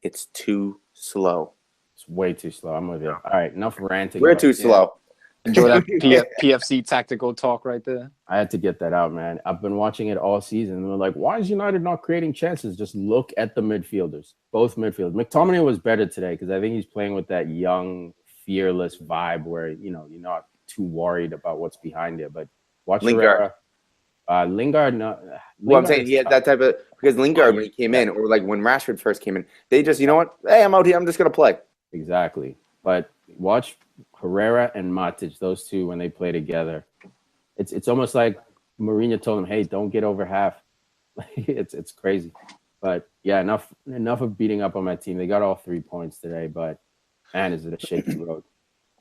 it's too slow. It's way too slow. I'm with you. All right, enough ranting. We're too slow. Enjoy that PFC tactical talk right there. I had to get that out, man. I've been watching it all season. And we're like, why is United not creating chances? Just look at the midfielders. Both midfielders. McTominay was better today because I think he's playing with that young, fearless vibe where, you're not too worried about what's behind it. But watch Lingard. Lingard, no. Well, I'm saying he had that type of – because Lingard, when he came in, or like when Rashford first came in, they just, you know what? Hey, I'm out here. I'm just going to play. Exactly. But watch Herrera and Matic, those two, when they play together. It's almost like Mourinho told him, hey, don't get over half. It's crazy. But, yeah, enough of beating up on my team. They got all 3 points today, but, man, is it a shaky road.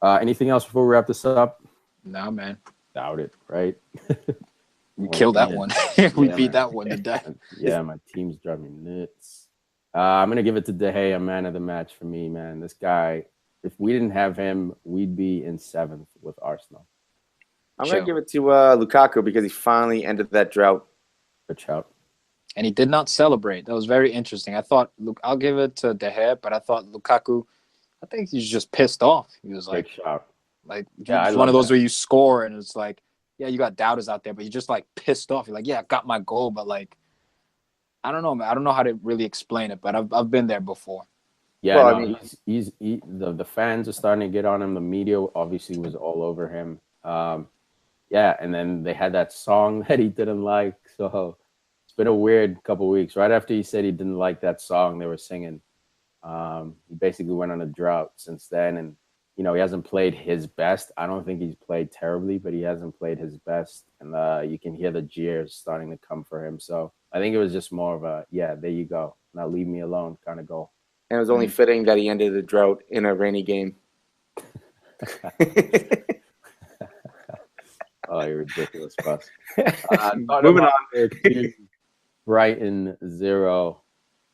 Anything else before we wrap this up? Nah, man. Doubt it, right? We killed that one. We beat that one to death. Yeah, my team's driving me nuts. I'm going to give it to De Gea, man of the match for me, man. This guy, if we didn't have him, we'd be in 7th with Arsenal. I'm going to give it to Lukaku because he finally ended that drought. Good shout. And he did not celebrate. That was very interesting. I thought, I'll give it to De Gea, but I thought Lukaku, I think he's just pissed off. He was like, it's one of those where you score and it's like, yeah, you got doubters out there, but you're just like pissed off. You're like, yeah, I got my goal, but like, I don't know, man. I don't know how to really explain it, but I've been there before. Yeah, well, the fans are starting to get on him. The media obviously was all over him. Yeah, and then they had that song that he didn't like. So it's been a weird couple of weeks. Right after he said he didn't like that song they were singing, he basically went on a drought since then. And he hasn't played his best. I don't think he's played terribly, but he hasn't played his best. And you can hear the jeers starting to come for him. So I think it was just more of a, yeah, there you go. Now leave me alone kind of goal. And it was only fitting that he ended the drought in a rainy game. Oh, you're ridiculous, Bus. Moving on. Brighton 0.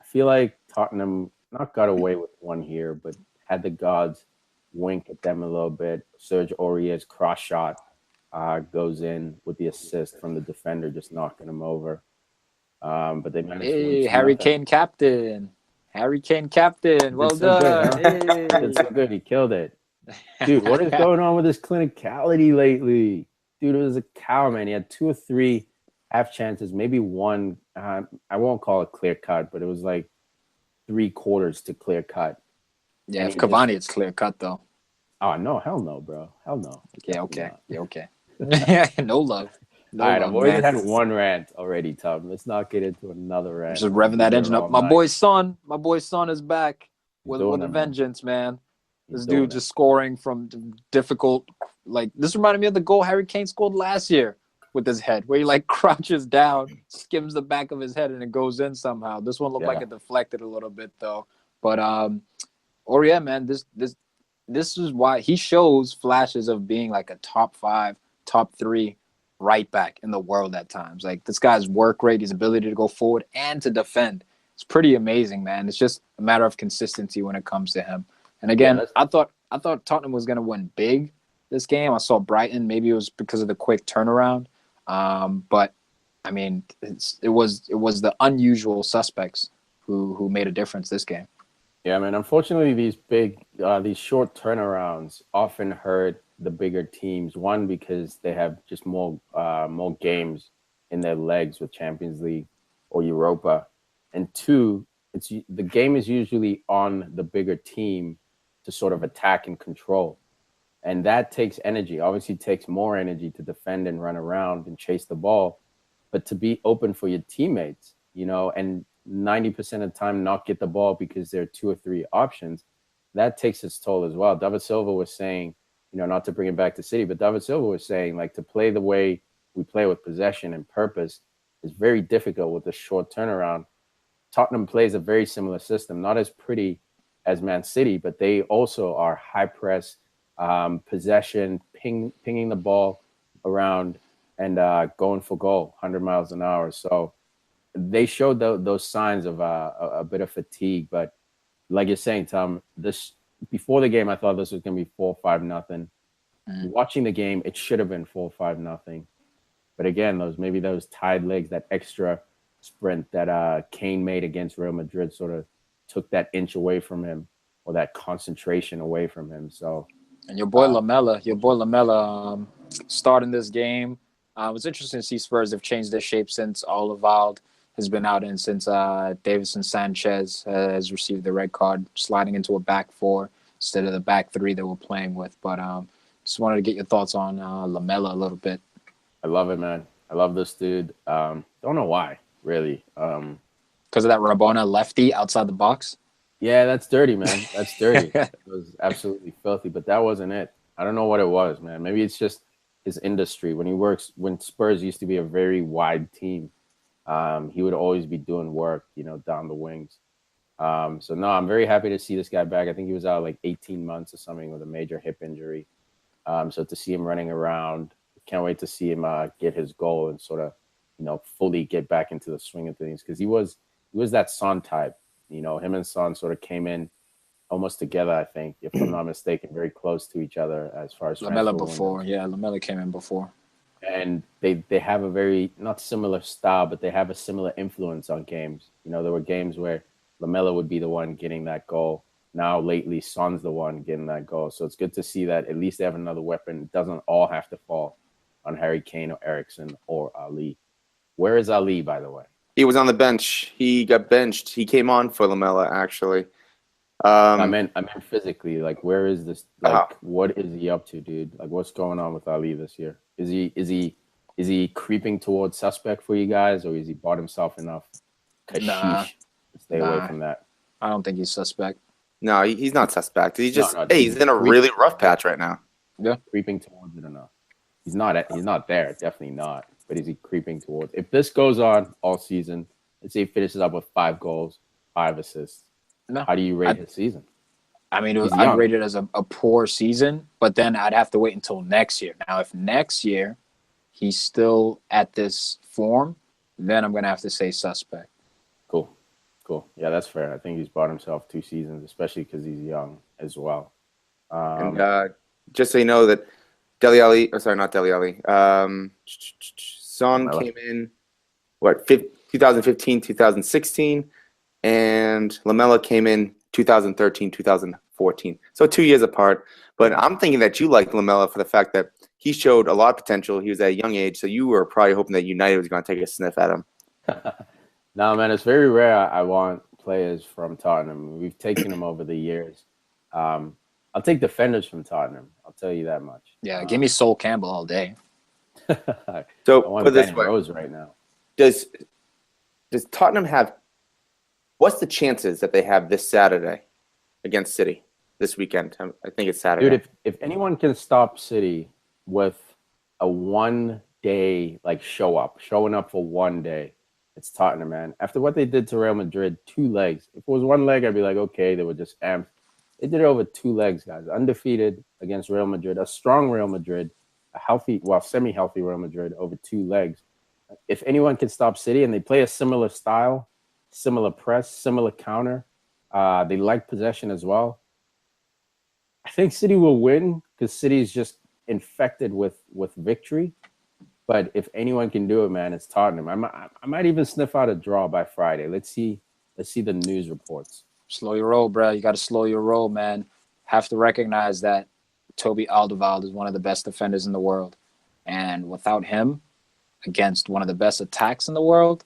I feel like Tottenham not got away with one here, but had the gods wink at them a little bit. Serge Aurier's cross shot goes in with the assist from the defender, just knocking him over. But they managed to win. Harry Kane captain. Harry Kane captain. Well done. It's so good. He killed it. Dude, what is going on with his clinicality lately? Dude, it was a cow, man. He had 2 or 3 half chances, maybe one. I won't call it clear cut, but it was like 3/4 to clear cut. Yeah, if Cavani, it's clear cut though. Oh no, hell no, bro. Hell no. Okay. No love. All right, I've already had one rant already, Tom. Let's not get into another rant. Just revving that engine up. My boy's son is back with a vengeance, man. This dude just scoring from difficult. Like, this reminded me of the goal Harry Kane scored last year. with his head, where he like crouches down, skims the back of his head, and it goes in somehow. This one looked like it deflected a little bit though. But Aurier, man, this is why he shows flashes of being like a top 5, top 3 right back in the world at times. Like this guy's work rate, his ability to go forward and to defend, it's pretty amazing, man. It's just a matter of consistency when it comes to him. And again, I thought Tottenham was going to win big this game. I saw Brighton. Maybe it was because of the quick turnaround. But I mean, it was the unusual suspects who made a difference this game. Yeah, man. Unfortunately, these short turnarounds often hurt the bigger teams. One, because they have just more games in their legs with Champions League or Europa, and two, the game is usually on the bigger team to sort of attack and control. And that takes energy. Obviously, it takes more energy to defend and run around and chase the ball, but to be open for your teammates, and 90% of the time not get the ball because there are 2 or 3 options, that takes its toll as well. David Silva was saying, not to bring it back to City, but David Silva was saying, like, to play the way we play with possession and purpose is very difficult with a short turnaround. Tottenham plays a very similar system, not as pretty as Man City, but they also are high press, possession, pinging the ball around and going for goal, 100 miles an hour. So they showed those signs of a bit of fatigue. But like you're saying, Tom, before the game, I thought this was going to be 4-5-0. Watching the game, it should have been 4-5-0. But again, those tied legs, that extra sprint that Kane made against Real Madrid sort of took that inch away from him, or that concentration away from him. So, and your boy Lamella, starting this game. It was interesting to see Spurs have changed their shape since Olivalde has been out and since Davison Sanchez has received the red card, sliding into a back 4 instead of the back 3 that we're playing with. But just wanted to get your thoughts on Lamella a little bit. I love it, man. I love this dude. Don't know why, really. Because of that Rabona lefty outside the box? Yeah, that's dirty, man. That's dirty. It was absolutely filthy, but that wasn't it. I don't know what it was, man. Maybe it's just his industry. When Spurs used to be a very wide team, he would always be doing work, down the wings. So no, I'm very happy to see this guy back. I think he was out like 18 months or something with a major hip injury. So to see him running around, can't wait to see him get his goal and sort of, fully get back into the swing of things, because he was that Son type. Him and Son sort of came in almost together, I think, if I'm not mistaken, very close to each other as far as Lamella before. Windows. Yeah, Lamella came in before. And they have a very, not similar style, but they have a similar influence on games. There were games where Lamella would be the one getting that goal. Now, lately, Son's the one getting that goal. So it's good to see that at least they have another weapon. It doesn't all have to fall on Harry Kane or Eriksen or Ali. Where is Ali, by the way? He was on the bench. He got benched. He came on for Lamella, actually. I meant physically. Like, where is this? Like, what is he up to, dude? Like, what's going on with Ali this year? Is he creeping towards suspect for you guys, or is he bought himself enough kashish to stay away from that? I don't think he's suspect. No, he's not suspect. He's just he's in a really rough patch right now. Yeah, creeping towards it enough. He's not there. Definitely not. But is he creeping towards? If this goes on all season, let's say he finishes up with 5 goals, 5 assists. No, how do you rate his season? I mean, I'd rate it as a poor season, but then I'd have to wait until next year. Now, if next year he's still at this form, then I'm going to have to say suspect. Cool. Yeah, that's fair. I think he's bought himself 2 seasons, especially because he's young as well. And just so you know that Son came in, 2015, 2016, and Lamella came in 2013, 2014. So 2 years apart. But I'm thinking that you like Lamella for the fact that he showed a lot of potential. He was at a young age, so you were probably hoping that United was going to take a sniff at him. No, man, it's very rare I want players from Tottenham. We've taken them over the years. I'll take defenders from Tottenham. I'll tell you that much. Yeah, give me Sol Campbell all day. So I want put this Danny way, Rose right now. Does Tottenham have? What's the chances that they have this Saturday against City this weekend? I think it's Saturday. Dude, if anyone can stop City with a 1 day like showing up for one day. It's Tottenham, man. After what they did to Real Madrid, 2 legs. If it was 1 leg, I'd be like, okay, they were just amped. They did it over 2 legs, guys. Undefeated against Real Madrid, a strong Real Madrid, a healthy, well, semi-healthy Real Madrid over 2 legs. If anyone can stop City, and they play a similar style, similar press, similar counter, they like possession as well. I think City will win because City is just infected with victory. But if anyone can do it, man, it's Tottenham. I might even sniff out a draw by Friday. Let's see the news reports. Slow your roll, bro. You got to slow your roll, man. Have to recognize that Toby Alderweireld is one of the best defenders in the world. And without him, against one of the best attacks in the world,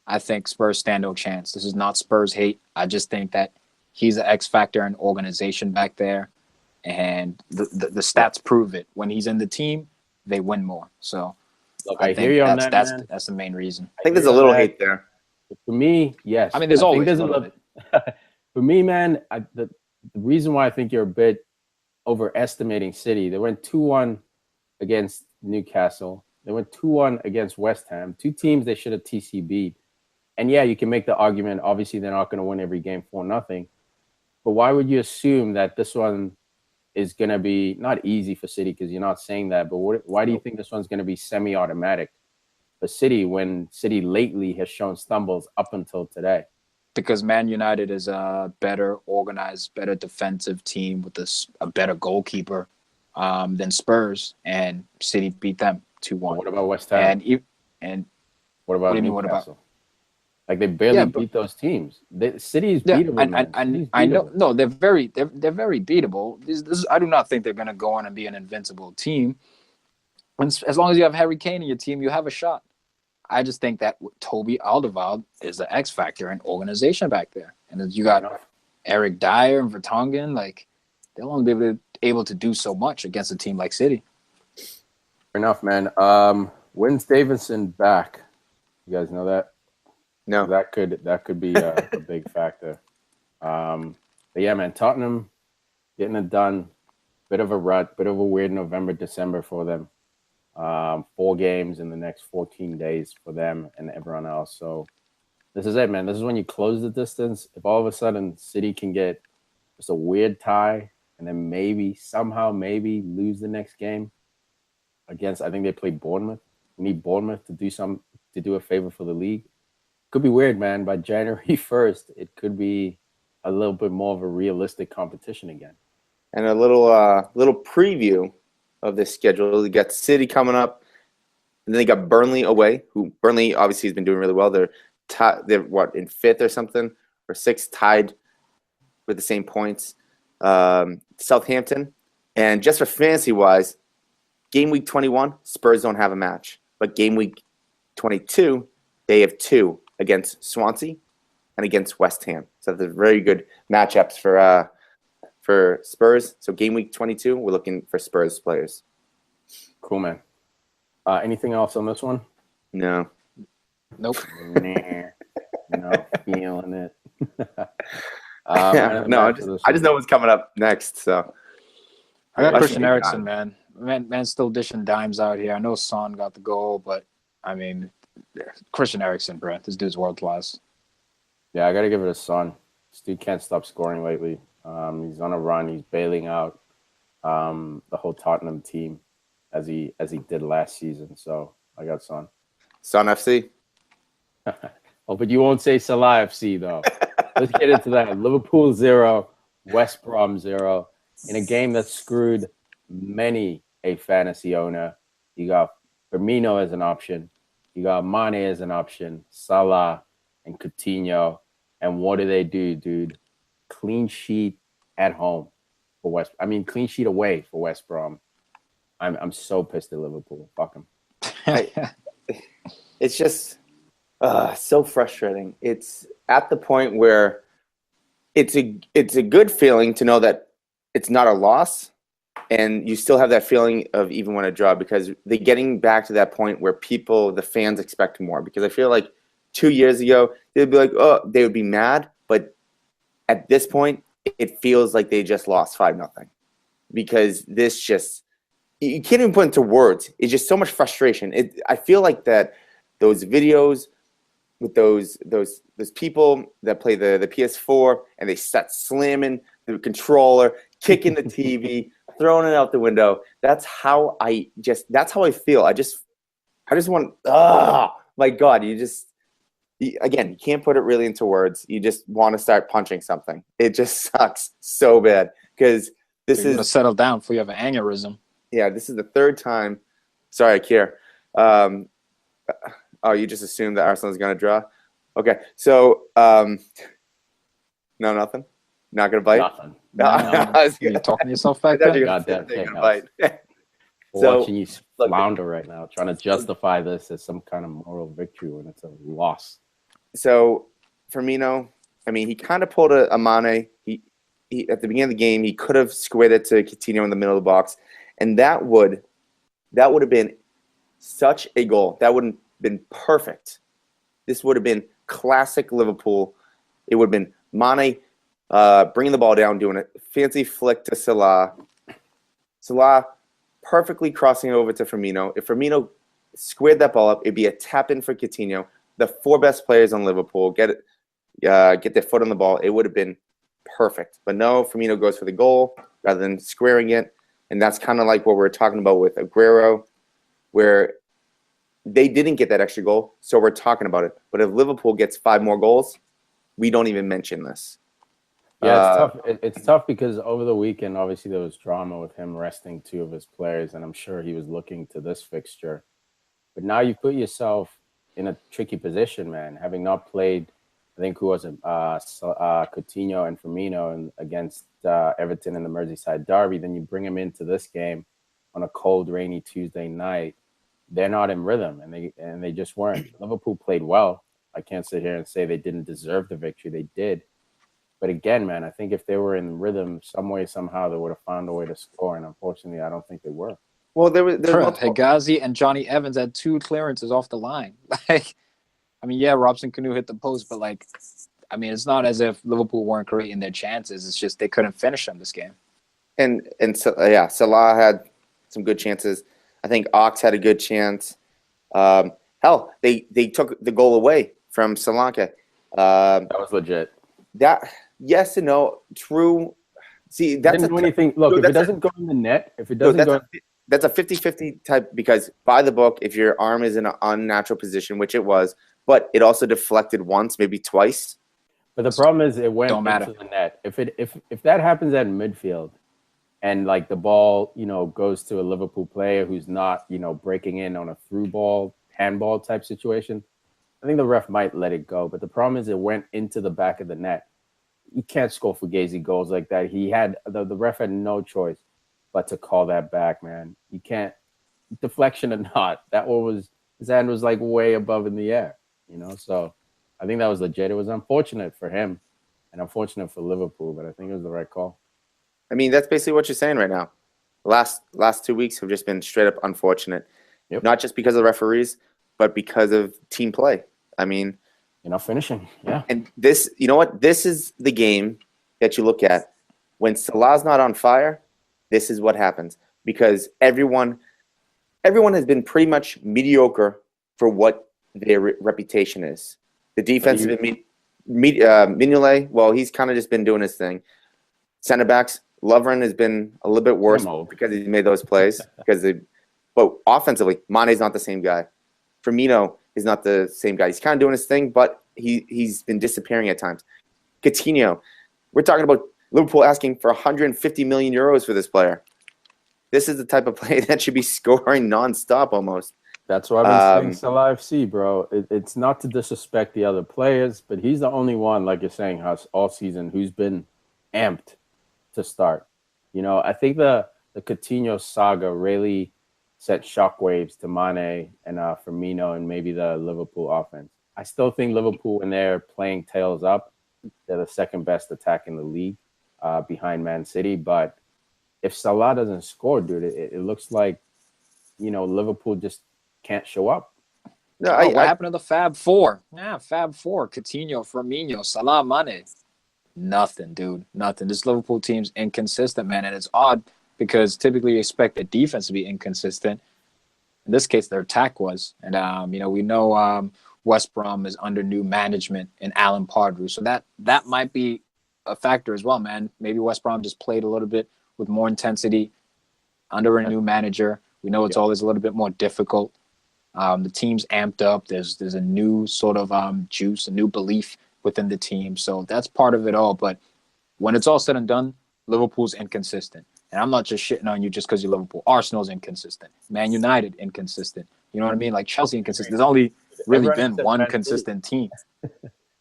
I think Spurs stand no chance. This is not Spurs hate. I just think that he's the X factor in organization back there. And the stats prove it. When he's in the team, they win more. So look, I hear you on that, man. That's the main reason. I think there's a little hate there. For me, yes. I mean, there's always a little bit. For me, man, the reason why I think you're a bit overestimating City, they went 2-1 against Newcastle. They went 2-1 against West Ham. 2 teams they should have TCB'd. And yeah, you can make the argument, obviously they're not going to win every game 4-0. But why would you assume that this one is going to be not easy for City, because you're not saying that, but why do you think this one's going to be semi-automatic for City when City lately has shown stumbles up until today? Because Man United is a better organized, better defensive team with a better goalkeeper than Spurs, and City beat them 2-1. What about West Ham? And what about Newcastle? What about? Like, they barely beat those teams. City's beatable. I know. No, they're very beatable. This I do not think they're going to go on and be an invincible team. As long as you have Harry Kane in your team, you have a shot. I just think that Toby Alderweireld is the X factor in organization back there, and then you got Eric Dyer and Vertonghen. Like, they'll only be able to do so much against a team like City. Fair enough, man. When's Davidson back? You guys know that? No, that could be a big factor. But yeah, man, Tottenham getting it done. Bit of a rut, bit of a weird November, December for them. 4 games in the next 14 days for them and everyone else. So this is it, man. This is when you close the distance. If all of a sudden City can get just a weird tie and then somehow lose the next game against, I think they play Bournemouth. We need Bournemouth to do a favor for the league. Could be weird, man. By January 1st, it could be a little bit more of a realistic competition again. And a little preview of this schedule. They got City coming up, and then they got Burnley away. Who Burnley obviously has been doing really well. They're in 5th or something, or 6th, tied with the same points. Southampton, and just for fantasy wise, game week 21, Spurs don't have a match, but game week 22, they have 2 against Swansea and against West Ham. So they're very good matchups for Spurs. So game week 22, we're looking for Spurs players. Cool, man. Anything else on this one? No. Nope. No, feeling it. No, I just know what's coming up next. So I got Christian Eriksen, man. Man's still dishing dimes out here. I know Son got the goal, but I mean, Christian Eriksen, bro. This dude's world class. Yeah, I got to give it a Son. This dude can't stop scoring lately. He's on a run. He's bailing out the whole Tottenham team as he did last season. So I got Son. Son FC. Oh, but you won't say Salah FC though. Let's get into that. Liverpool 0, West Brom 0 in a game that screwed many a fantasy owner. You got Firmino as an option. You got Mane as an option. Salah and Coutinho. And what do they do, dude? Clean sheet at home for clean sheet away for West Brom. I'm so pissed at Liverpool. Fuck them. It's just so frustrating. It's at the point where it's a good feeling to know that it's not a loss, and you still have that feeling of even when a draw, because they're getting back to that point where the fans expect more. Because I feel like 2 years ago, they'd be like, oh, they would be mad, but at this point, it feels like they just lost 5-0, because this just you can't even put into words. It's just so much frustration. I feel like that those videos with those people that play the PS4 and they start slamming the controller, kicking the TV, throwing it out the window. That's how I feel. I just want. My God! Again, you can't put it really into words. You just want to start punching something. It just sucks so bad because this You're is gonna settle down before you have an aneurysm. Yeah, this is the third time. Sorry, I care. You just assumed that Arsenal is going to draw? Okay, so no, nothing? Not going to bite? Nothing. You're talking to yourself back I thought there? you were Goddamn going to chaos. bite. Watching you flounder right now, trying to justify this as some kind of moral victory when it's a loss. So Firmino, I mean, he kind of pulled a Mane. He at the beginning of the game, he could have squared it to Coutinho in the middle of the box, and that would have been such a goal. That would have been perfect. This would have been classic Liverpool. It would have been Mane bringing the ball down, doing a fancy flick to Salah. Salah perfectly crossing it over to Firmino. If Firmino squared that ball up, it'd be a tap-in for Coutinho. The four best players on Liverpool get their foot on the ball. It would have been perfect. But no, Firmino goes for the goal rather than squaring it. And that's kind of like what we're talking about with Aguero, where they didn't get that extra goal, so we're talking about it. But if Liverpool gets 5 more goals, we don't even mention this. Yeah, it's tough. It's tough because over the weekend, obviously, there was drama with him resting 2 of his players, and I'm sure he was looking to this fixture. But now you put yourself in a tricky position, man, having not played, I think, who was it? Coutinho and Firmino against Everton in the Merseyside derby. Then you bring him into this game on a cold, rainy Tuesday night. They're not in rhythm, and they just weren't. Liverpool played well. I can't sit here and say they didn't deserve the victory. They did. But again, man, I think if they were in rhythm, some way, somehow, they would have found a way to score. And unfortunately, I don't think they were. Well, there was multiple... Hegazi and Johnny Evans had 2 clearances off the line. Robson Canu hit the post, but it's not as if Liverpool weren't creating their chances. It's just they couldn't finish them this game. And Salah had some good chances. I think Ox had a good chance. They took the goal away from Solanke. That was legit. That yes and no, true. See, that's didn't do anything. Look, if it doesn't go in the net, that's a 50-50 type, because by the book, if your arm is in an unnatural position, which it was, but it also deflected once, maybe twice. But the problem is it went into the net. If that happens at midfield, and the ball, goes to a Liverpool player who's not, breaking in on a through ball, handball type situation, I think the ref might let it go. But the problem is it went into the back of the net. You can't score Fugazi goals like that. The ref had no choice but to call that back, man. You can't, deflection or not. That one was, his hand was way above in the air, So I think that was legit. It was unfortunate for him and unfortunate for Liverpool, but I think it was the right call. I mean, that's basically what you're saying right now. Last 2 weeks have just been straight up unfortunate. Yep. Not just because of the referees, but because of team play. I mean, you're not finishing. Yeah. And this, you know what? This is the game that you look at. When Salah's not on fire, this is what happens. Because everyone has been pretty much mediocre for what their reputation is. The defense has been Mignolet, well, he's kind of just been doing his thing. Center backs, Lovren has been a little bit worse because he made those plays. But offensively, Mane's not the same guy. Firmino is not the same guy. He's kind of doing his thing, but he's been disappearing at times. Coutinho, we're talking about Liverpool asking for 150 million euros for this player. This is the type of player that should be scoring nonstop almost. That's why I've been saying Salah FC, bro. It's not to disrespect the other players, but he's the only one, like you're saying, all season who's been amped to start. I think the Coutinho saga really set shockwaves to Mane and Firmino and maybe the Liverpool offense. I still think Liverpool, when they're playing tails up, they're the second best attack in the league behind Man City. But if Salah doesn't score, dude, it looks like, Liverpool just can't show up. No, what happened to the Fab Four? Yeah, Fab Four: Coutinho, Firmino, Salah, Mane. Nothing, dude. Nothing. This Liverpool team's inconsistent, man, and it's odd because typically you expect the defense to be inconsistent. In this case, their attack was. And, we know West Brom is under new management in Alan Pardew. So that might be a factor as well, man. Maybe West Brom just played a little bit with more intensity under a new manager. We know it's always a little bit more difficult. The team's amped up. There's a new sort of juice, a new belief within the team. So that's part of it all. But when it's all said and done, Liverpool's inconsistent. And I'm not just shitting on you just because you're Liverpool. Arsenal's inconsistent. Man United, inconsistent. You know what I mean? Like Chelsea, inconsistent. There's only really been one consistent team.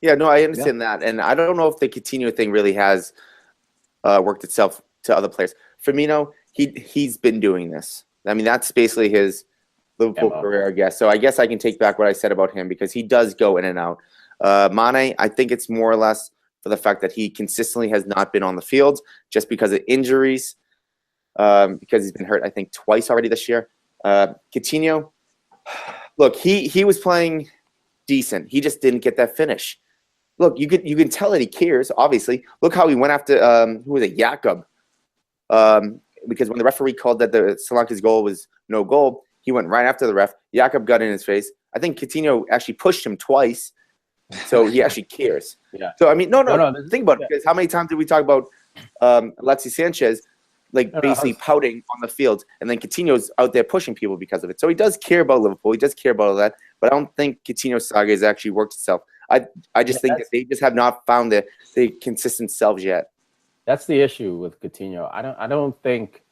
Yeah, no, I understand that. And I don't know if the Coutinho thing really has worked itself to other players. Firmino, he's been doing this. I mean, that's basically his Liverpool career, I guess. So I guess I can take back what I said about him because he does go in and out. Mane, I think it's more or less for the fact that he consistently has not been on the field just because of injuries, because he's been hurt, I think, twice already this year. Coutinho, look, he was playing decent. He just didn't get that finish. Look, you can tell that he cares, obviously. Look how he went after, who was it, Jakob. Because when the referee called that the Sri Lanka's goal was no goal, he went right after the ref. Jakob got in his face. I think Coutinho actually pushed him twice, so he actually cares. Yeah. So, I mean, no. Think about it. Because how many times did we talk about Alexis Sanchez, basically pouting on the field, and then Coutinho's out there pushing people because of it. So he does care about Liverpool. He does care about all that. But I don't think Coutinho's saga has actually worked itself. I just think that they just have not found the consistent selves yet. That's the issue with Coutinho. I don't think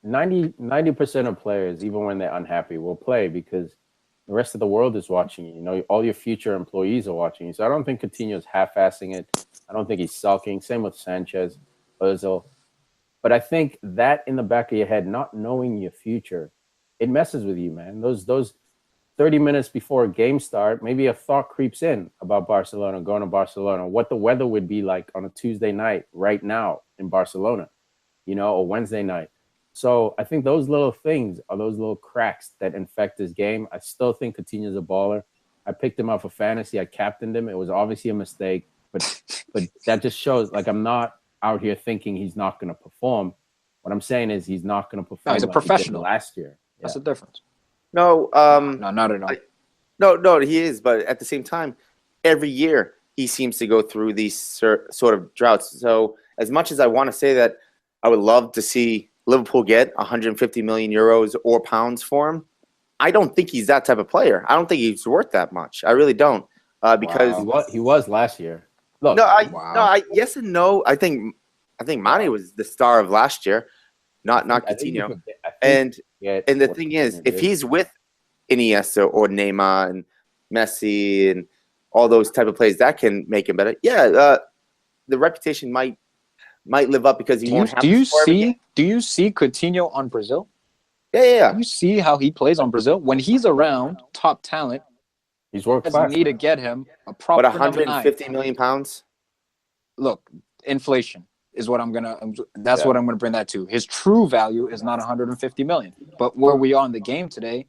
90% of players, even when they're unhappy, will play because the rest of the world is watching you. You know, all your future employees are watching you. So I don't think Coutinho's half-assing it. I don't think he's sulking. Same with Sanchez, Ozil. But I think that in the back of your head, not knowing your future, it messes with you, man. Those 30 minutes before a game start, maybe a thought creeps in about Barcelona, going to Barcelona, what the weather would be like on a Tuesday night right now in Barcelona, or Wednesday night. So I think those little things are those little cracks that infect his game. I still think Coutinho's a baller. I picked him up for fantasy. I captained him. It was obviously a mistake, but that just shows, I'm not out here thinking he's not going to perform. What I'm saying is he's not going to perform. No, he's a professional. Last year. That's the difference. No, no, not at all. No, he is. But at the same time, every year he seems to go through these sort of droughts. So as much as I want to say that I would love to see Liverpool get 150 million euros or pounds for him, I don't think he's that type of player. I don't think he's worth that much. I really don't. Because he was last year. Look, yes and no. I think Mane was the star of last year, not Coutinho. And the thing is, if he's with Iniesta or Neymar and Messi and all those type of players, that can make him better. Yeah, the reputation might live up because he won't have. Do you see Coutinho on Brazil? Yeah. Do you see how he plays on Brazil when he's around top talent? He's world class. Need to get him a proper. What, 150 million pounds? Look, inflation is what I'm gonna. That's what I'm gonna bring that to. His true value is not 150 million, but where we are in the game today,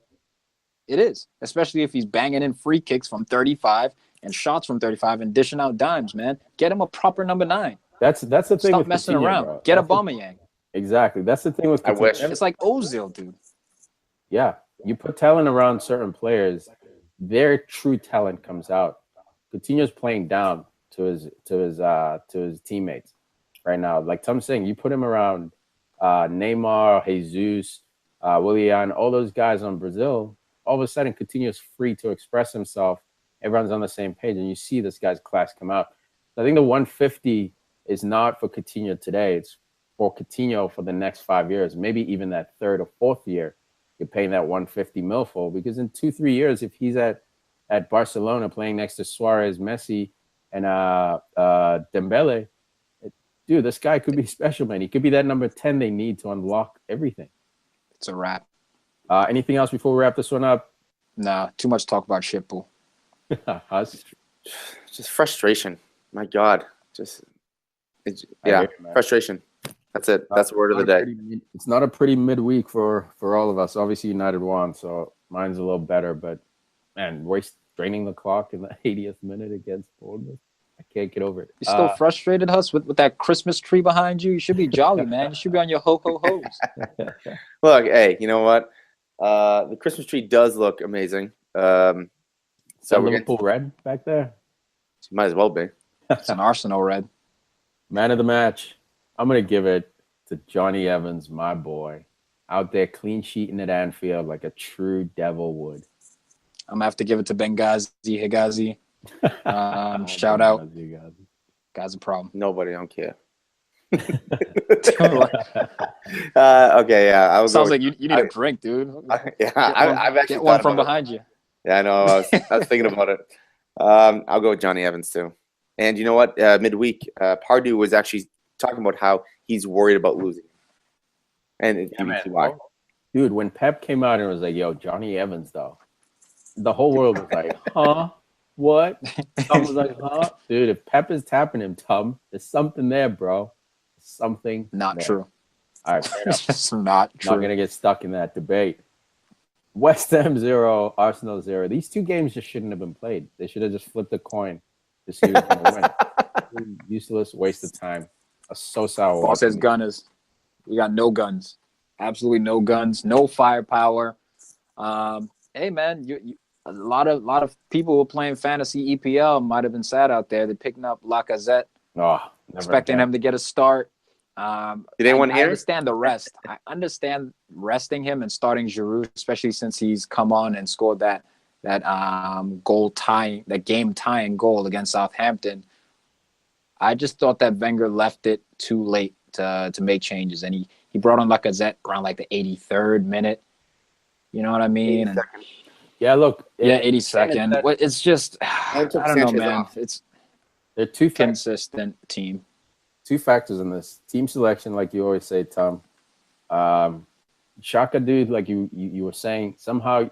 it is. Especially if he's banging in free kicks from 35 and shots from 35 and dishing out dimes. Man, get him a proper number 9. That's the thing. Stop messing Coutinho, around. Bro. Get a Aubameyang. Exactly. That's the thing with Coutinho. I wish. It's like Ozil, dude. Yeah, you put talent around certain players, their true talent comes out. Coutinho's playing down to his teammates right now. Like Tom's saying, you put him around Neymar, Jesus, Willian, all those guys on Brazil. All of a sudden, Coutinho's free to express himself. Everyone's on the same page, and you see this guy's class come out. I think the 150 is not for Coutinho today. It's for Coutinho for the next 5 years, maybe even that third or fourth year. You're paying that 150 mil for, because in 2-3 years, if he's at Barcelona playing next to Suarez, Messi, and Dembele, dude, this guy could be special, man. He could be that number 10 they need to unlock everything. It's a wrap. Anything else before we wrap this one up? Nah, too much talk about shit, bull. Just frustration. My God, frustration. That's it. That's the word of the day. It's not a pretty midweek for all of us. Obviously, United won, so mine's a little better. But man, draining the clock in the 80th minute against Bournemouth. I Can't get over it. You still frustrated, Hus, with that Christmas tree behind you? You should be jolly, man. You should be on your ho-ho-hos. Look, hey, you know what? The Christmas tree does look amazing. So we're Liverpool red back there. Might as well be. It's an Arsenal red. Man of the match. I'm going to give it to Johnny Evans, my boy. Out there clean sheeting at Anfield like a true devil would. I'm going to have to give it to Higazi. Shout out. Guy's a problem. Nobody, I don't care. Okay, yeah. Sounds like you need a drink, dude. I've actually get one from behind you. Yeah, I know. I was thinking about it. I'll go with Johnny Evans too. And you know what? Midweek, Pardew was actually talking about how he's worried about losing. And you can see why. Dude, when Pep came out and was like, yo, Johnny Evans, though, the whole world was like, huh? What? Tom was like, huh? Dude, if Pep is tapping him, Tom, there's something there, bro. Something not there. True. All right, fair enough. It's not true. Not going to get stuck in that debate. West Ham 0, Arsenal 0. These two games just shouldn't have been played. They should have just flipped a coin to see who's going to win. Useless, waste of time. So sour. Paul says gunners. We got no guns. Absolutely no guns. No firepower. Hey, man, a lot of people who were playing fantasy EPL might have been sad out there. They're picking up Lacazette, expecting him to get a start. Did anyone hear? I understand the rest. I understand resting him and starting Giroud, especially since he's come on and scored that game tying goal against Southampton. I just thought that Wenger left it too late to make changes, and he brought on Lacazette around like the 83rd minute. You know what I mean? And, yeah, look. 82nd. It's just I don't know, man. They're too consistent team. Two factors in this team selection, like you always say, Tom. Shaka, dude, like you were saying, somehow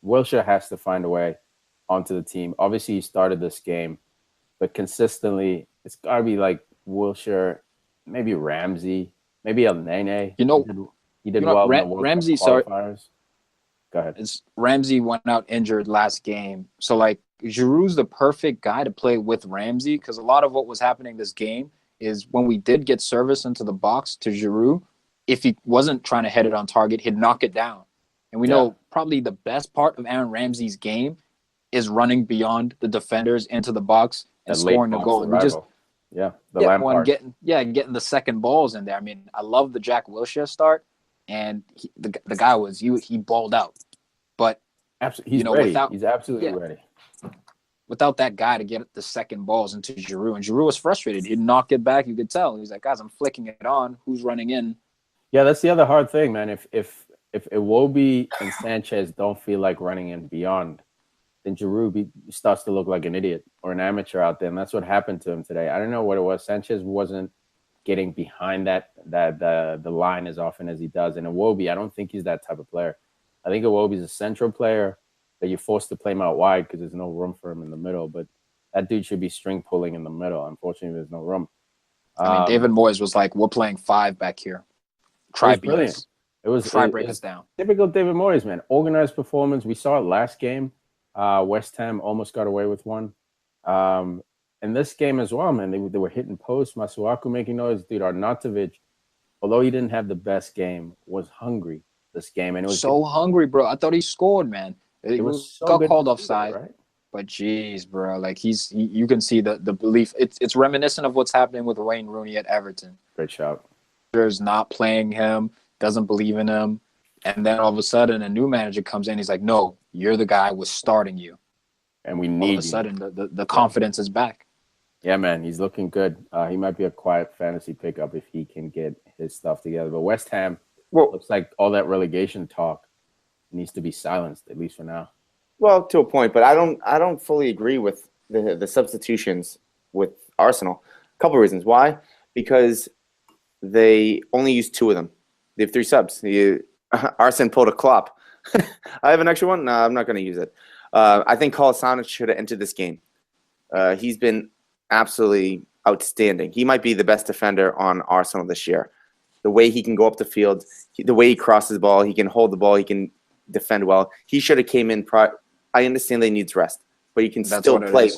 Wilshere has to find a way onto the team. Obviously, he started this game, but consistently, it's got to be like Wilshere, maybe Ramsey, maybe El Nene. He did well in the World Ramsey, Cup qualifiers. Go ahead. Ramsey went out injured last game, so like Giroud's the perfect guy to play with Ramsey, because a lot of what was happening this game is when we did get service into the box to Giroud, if he wasn't trying to head it on target, he'd knock it down. And we know probably the best part of Aaron Ramsey's game is running beyond the defenders into the box and scoring the goal. Getting the second balls in there. I mean, I love the Jack Wilshere start, and the guy he balled out. But absolutely, he's ready. He's absolutely ready. Without that guy to get the second balls into Giroud, and Giroud was frustrated. He'd knock it back. You could tell. He was like, guys, I'm flicking it on. Who's running in? Yeah, that's the other hard thing, man. If Iwobi and Sanchez don't feel like running in beyond, then Giroud starts to look like an idiot or an amateur out there, and that's what happened to him today. I don't know what it was. Sanchez wasn't getting behind the line as often as he does. And Iwobi, I don't think he's that type of player. I think Iwobi's a central player that you're forced to play him out wide because there's no room for him in the middle. But that dude should be string pulling in the middle. Unfortunately, there's no room. I mean, David Moyes was like, "We're playing 5 back here. Try beat us. Try break us down." Typical David Moyes, man. Organized performance. We saw it last game. West Ham almost got away with one. In this game as well, man, they were hitting posts. Masuaku making noise. Dude, Arnautovic, although he didn't have the best game, was hungry this game, and it was hungry, bro. I thought he scored, man. It was so got called offside, right? But geez, bro, like you can see the belief. It's reminiscent of what's happening with Wayne Rooney at Everton. Great shout. There's not playing him, doesn't believe in him, and then all of a sudden a new manager comes in. He's like, "No, you're the guy. We're starting you." And we need. All of a sudden, the confidence is back. Yeah, man, he's looking good. He might be a quiet fantasy pickup if he can get his stuff together. But West Ham, looks like all that relegation talk needs to be silenced, at least for now. Well, to a point, but I don't fully agree with the substitutions with Arsenal. A couple of reasons. Why? Because they only use 2 of them. They have 3 subs. Arsene pulled a Klopp. I have an extra one. No, I'm not going to use it. I think Kolasinac should have entered this game. He's been absolutely outstanding. He might be the best defender on Arsenal this year. The way he can go up the field, the way he crosses the ball, he can hold the ball, he can defend well. He should have came in. I understand that he needs rest, but he can still play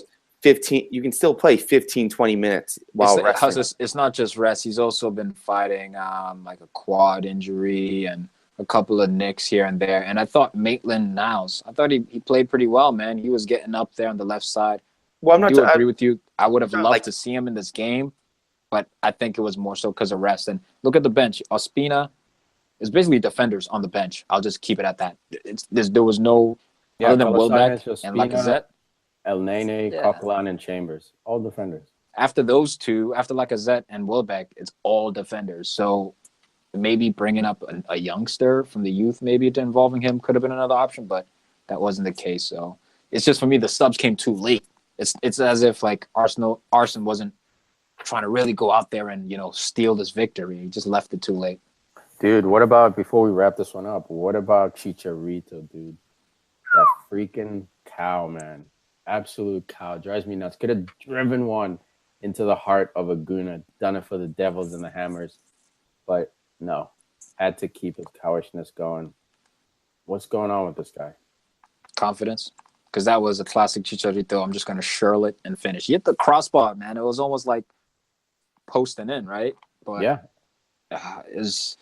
15. You can still play 15, 20 minutes while resting. It's not just rest. He's also been fighting like a quad injury and a couple of nicks here and there. And I thought Maitland-Niles, I thought he played pretty well, man. He was getting up there on the left side. Well, I agree with you. I would have loved like, to see him in this game, but I think it was more so because of rest. And look at the bench. Ospina is basically defenders on the bench. I'll just keep it at that. There was no other than Welbeck and Lacazette. El Nene, Coquelin, and Chambers, all defenders. After those two, after Lacazette and Welbeck, it's all defenders. So maybe bringing up a youngster from the youth, maybe to involving him could have been another option, but that wasn't the case. So it's just for me, the subs came too late. It's as if like Arsenal wasn't trying to really go out there and steal this victory. He just left it too late. Dude, what about, before we wrap this one up, what about Chicharito, dude? That freaking cow, man. Absolute cow. Drives me nuts. Could have driven one into the heart of a Guna. Done it for the Devils and the Hammers. But no. Had to keep his cowishness going. What's going on with this guy? Confidence. Because that was a classic Chicharito. I'm just going to shirl it and finish. He hit the crossbar, man. It was almost like posting in, right? But yeah. It's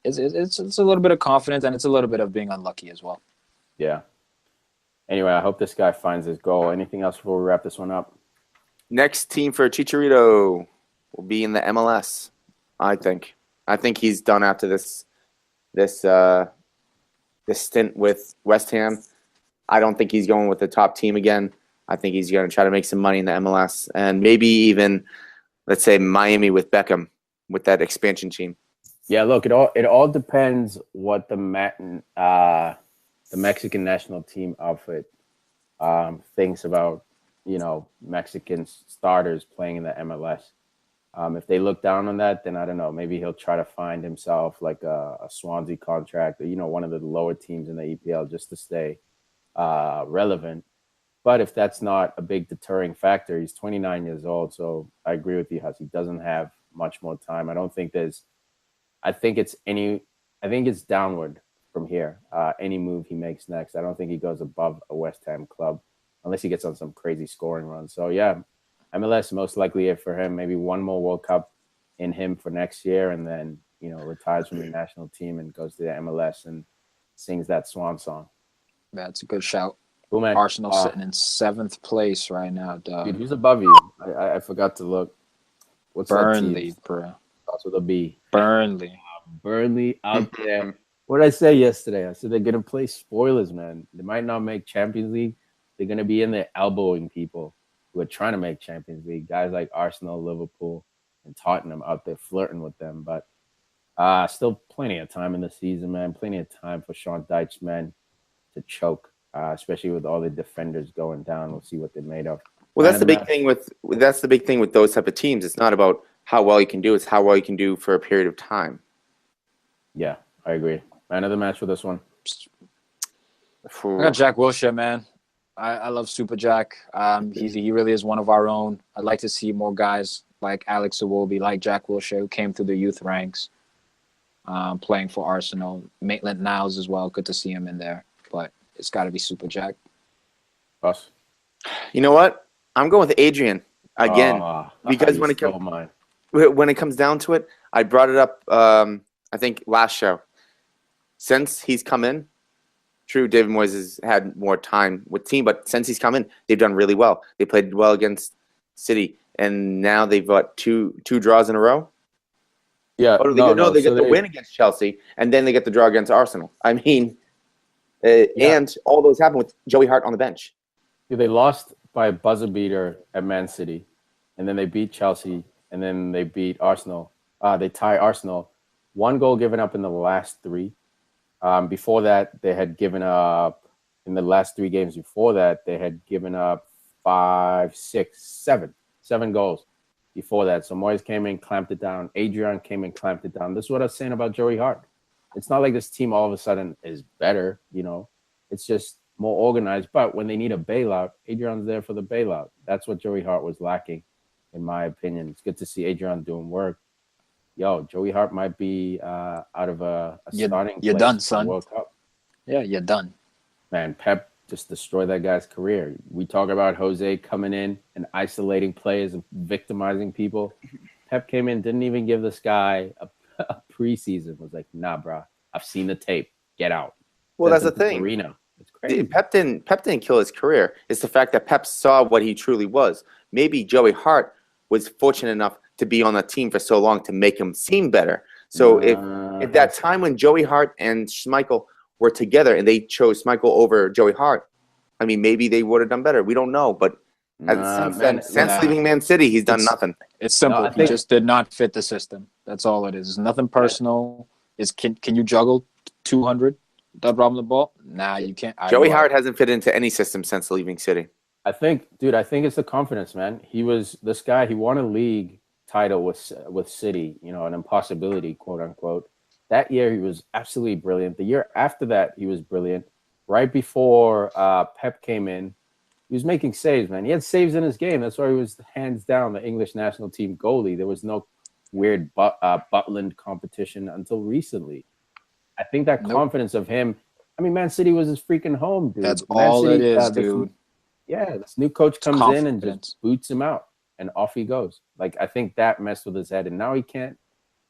a little bit of confidence, and it's a little bit of being unlucky as well. Yeah. Anyway, I hope this guy finds his goal. Anything else before we wrap this one up? Next team for Chicharito will be in the MLS, I think. I think he's done after this stint with West Ham. I don't think he's going with the top team again. I think he's going to try to make some money in the MLS and maybe even, let's say, Miami with Beckham with that expansion team. Yeah, look, it all depends what the Mexican national team outfit thinks about, Mexican starters playing in the MLS. If they look down on that, then I don't know. Maybe he'll try to find himself like a Swansea contract or, one of the lower teams in the EPL just to stay relevant. But if that's not a big deterring factor, he's 29 years old. So I agree with you, Huss. He doesn't have much more time. I think it's downward from here. Any move he makes next, I don't think he goes above a West Ham club unless he gets on some crazy scoring run. So yeah, MLS most likely it for him. Maybe one more World Cup in him for next year, and then retires from the national team and goes to the MLS and sings that swan song. That's a good shout. Cool, man. Arsenal sitting in 7th place right now, dog. Dude, who's above you? I forgot to look. What's Burnley, that team? bro. Starts with a B. Burnley. Burnley out there. What did I say yesterday? I said they're going to play spoilers, man. They might not make Champions League. They're going to be in there elbowing people who are trying to make Champions League. Guys like Arsenal, Liverpool, and Tottenham out there flirting with them. But still plenty of time in the season, man. Plenty of time for Sean Dyche's men to choke, especially with all the defenders going down. We'll see what they're made of. Well, that's the big thing with those type of teams. It's not about how well you can do. It's how well you can do for a period of time. Yeah, I agree. Man of the match for this one. I got Jack Wilshere, man. I love Super Jack. He really is one of our own. I'd like to see more guys like Alex Iwobi, like Jack Wilshere, who came through the youth ranks, playing for Arsenal. Maitland-Niles as well. Good to see him in there. But it's got to be Super Jack. Us. You know what? I'm going with Adrian again because when it comes down to it, I brought it up. I think last show. Since he's come in, true, David Moyes has had more time with team, but since he's come in, they've done really well. They played well against City, and now they've got two draws in a row. Yeah, they get the win against Chelsea, and then they get the draw against Arsenal. I mean, and all those happen with Joey Hart on the bench. Yeah, they lost by a buzzer beater at Man City, and then they beat Chelsea, and then they beat Arsenal. They tie Arsenal. 1 goal given up in the last 3. Before that, they had given up in the last 3 games. Before that, they had given up 5, 6, 7 goals before that. So Moyes came in, clamped it down. Adrian came in, clamped it down. This is what I was saying about Joey Hart. It's not like this team all of a sudden is better, It's just more organized. But when they need a bailout, Adrian's there for the bailout. That's what Joey Hart was lacking, in my opinion. It's good to see Adrian doing work. Joey Hart might be out of a starting. You're done, son. World Cup. Yeah, you're done. Man, Pep just destroy that guy's career. We talk about Jose coming in and isolating players and victimizing people. Pep came in, didn't even give this guy a preseason. Was like, nah, bro, I've seen the tape. Get out. Well, Sent that's the him to thing. Torino. It's crazy. Pep didn't kill his career. It's the fact that Pep saw what he truly was. Maybe Joey Hart was fortunate enough to be on the team for so long to make him seem better. So if that time when Joey Hart and Schmeichel were together and they chose Schmeichel over Joey Hart, I mean, maybe they would have done better. We don't know. But since leaving Man City, he's done nothing. It's simple. No, he just did not fit the system. That's all it is. It's nothing personal. It's can you juggle 200 without dropping the ball? Nah, you can't. Joey Hart hasn't fit into any system since leaving City. I think it's the confidence, man. He was this guy. He won a league title with City, an impossibility, quote unquote. That year, he was absolutely brilliant. The year after that, he was brilliant. Right before Pep came in, he was making saves, man. He had saves in his game. That's why he was hands down the English national team goalie. There was no weird Butland competition until recently. I think that confidence of him. I mean, Man City was his freaking home, dude. That's Man all City, it is, dude. This new coach comes in and just boots him out, and off he goes. Like, I think that messed with his head, and now he can't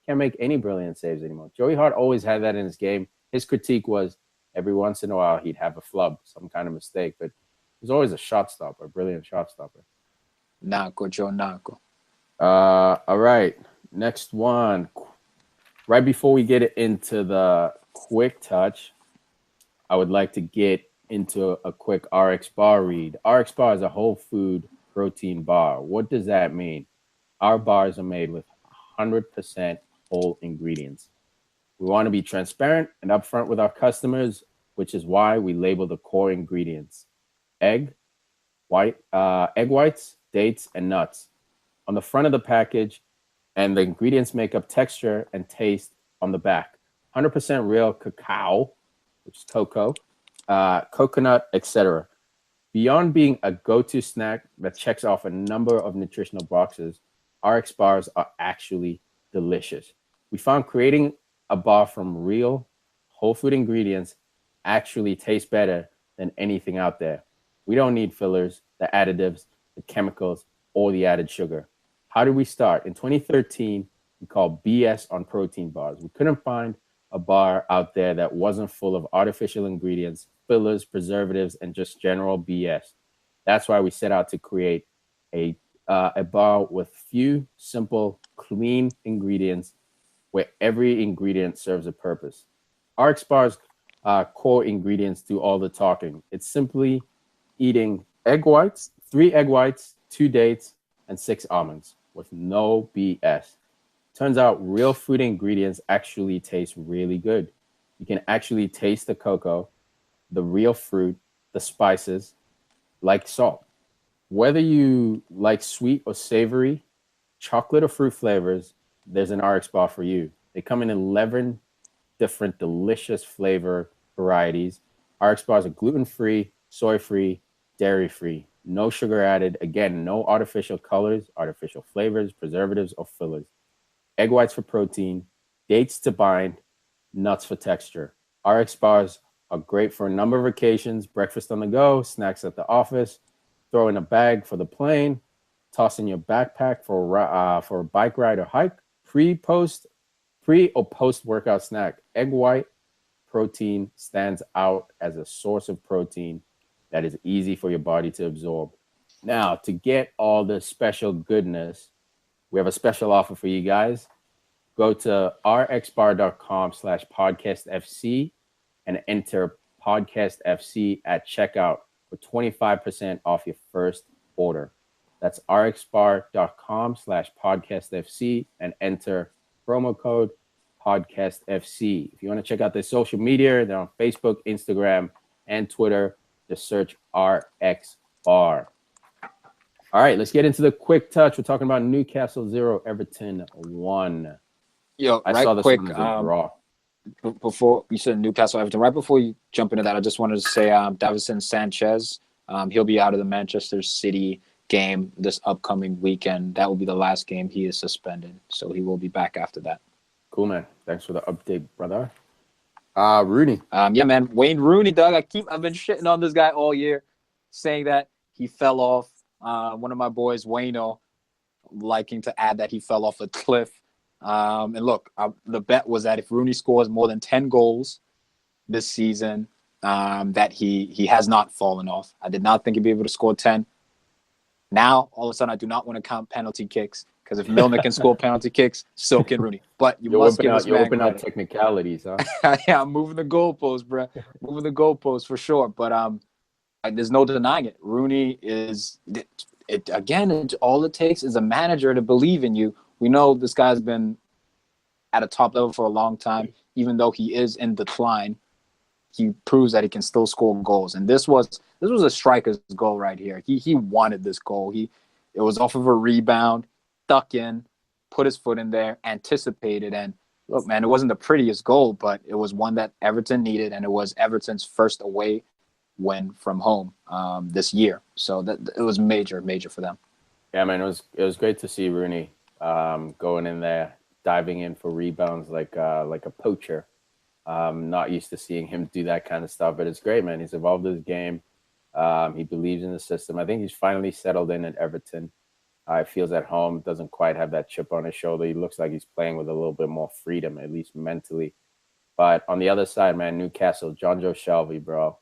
make any brilliant saves anymore. Joey Hart always had that in his game. His critique was every once in a while he'd have a flub, some kind of mistake, but he was always a shot stopper, a brilliant shot stopper. Naco, Joe Naco. All right, next one. Right before we get into the quick touch, I would like to get into a quick RX bar read. RX bar is a whole food protein bar. What does that mean? Our bars are made with 100% whole ingredients. We want to be transparent and upfront with our customers, which is why we label the core ingredients: egg whites, dates, and nuts on the front of the package, and the ingredients make up texture and taste on the back. 100% real cacao, which is cocoa, coconut, etc. Beyond being a go-to snack that checks off a number of nutritional boxes, RX bars are actually delicious. We found creating a bar from real whole food ingredients actually tastes better than anything out there. We don't need fillers, the additives, the chemicals, or the added sugar. How did we start? In 2013, we called BS on protein bars. We couldn't find a bar out there that wasn't full of artificial ingredients, fillers, preservatives, and just general BS. That's why we set out to create a bar with few, simple, clean ingredients where every ingredient serves a purpose. RX bars core ingredients do all the talking. It's simply eating egg whites, 3 egg whites, 2 dates, and 6 almonds with no BS. Turns out real food ingredients actually taste really good. You can actually taste the cocoa, the real fruit, the spices, like salt. Whether you like sweet or savory, chocolate or fruit flavors, there's an RX bar for you. They come in 11 different delicious flavor varieties. RX bars are gluten-free, soy-free, dairy-free, no sugar added. Again, no artificial colors, artificial flavors, preservatives, or fillers. Egg whites for protein, dates to bind, nuts for texture. RX bars are great for a number of occasions: breakfast on the go, snacks at the office, throw in a bag for the plane, toss in your backpack for a bike ride or hike, pre or post workout snack. Egg white protein stands out as a source of protein that is easy for your body to absorb. Now, to get all the special goodness, we have a special offer for you guys. Go to rxbar.com/podcastfc and enter podcastfc at checkout for 25% off your first order. That's rxbar.com/podcastfc and enter promo code podcastfc. If you want to check out their social media, they're on Facebook, Instagram, and Twitter. Just search RX Bar. All right, let's get into the quick touch. We're talking about Newcastle 0, Everton 1. Yo, I saw this quick, one as a draw. Before you said Newcastle Everton, right before you jump into that, I just wanted to say Davinson Sanchez, he'll be out of the Manchester City game this upcoming weekend. That will be the last game he is suspended, so he will be back after that. Cool, man. Thanks for the update, brother. Rooney. Yeah, man, Wayne Rooney, Doug. I've been shitting on this guy all year, saying that he fell off. One of my boys, Wayno, liking to add that he fell off a cliff. And look, the bet was that if Rooney scores more than 10 goals this season, that he has not fallen off. I did not think he'd be able to score 10. Now, all of a sudden, I do not want to count penalty kicks because if Milner can score penalty kicks, so can Rooney. But you must give this man open out technicalities, huh? Yeah, I'm moving the goalposts, bro. Moving the goalposts for sure. But there's no denying it. Rooney is it again. All it takes is a manager to believe in you. We know this guy's been at a top level for a long time, even though he is in decline. He proves that he can still score goals, and this was a striker's goal right here. He wanted this goal. It was off of a rebound, stuck in, put his foot in there, anticipated, and look, man, it wasn't the prettiest goal, but it was one that Everton needed, and it was Everton's first away win from home this year. So that it was major for them. Yeah, man, it was great to see Rooney going in there, diving in for rebounds like a poacher. Not used to seeing him do that kind of stuff, but it's great, man. He's evolved his game. He believes in the system. I think he's finally settled in at Everton. He feels at home, doesn't quite have that chip on his shoulder. He looks like he's playing with a little bit more freedom, at least mentally. But on the other side, man, Newcastle, Jonjo Shelvey, bro.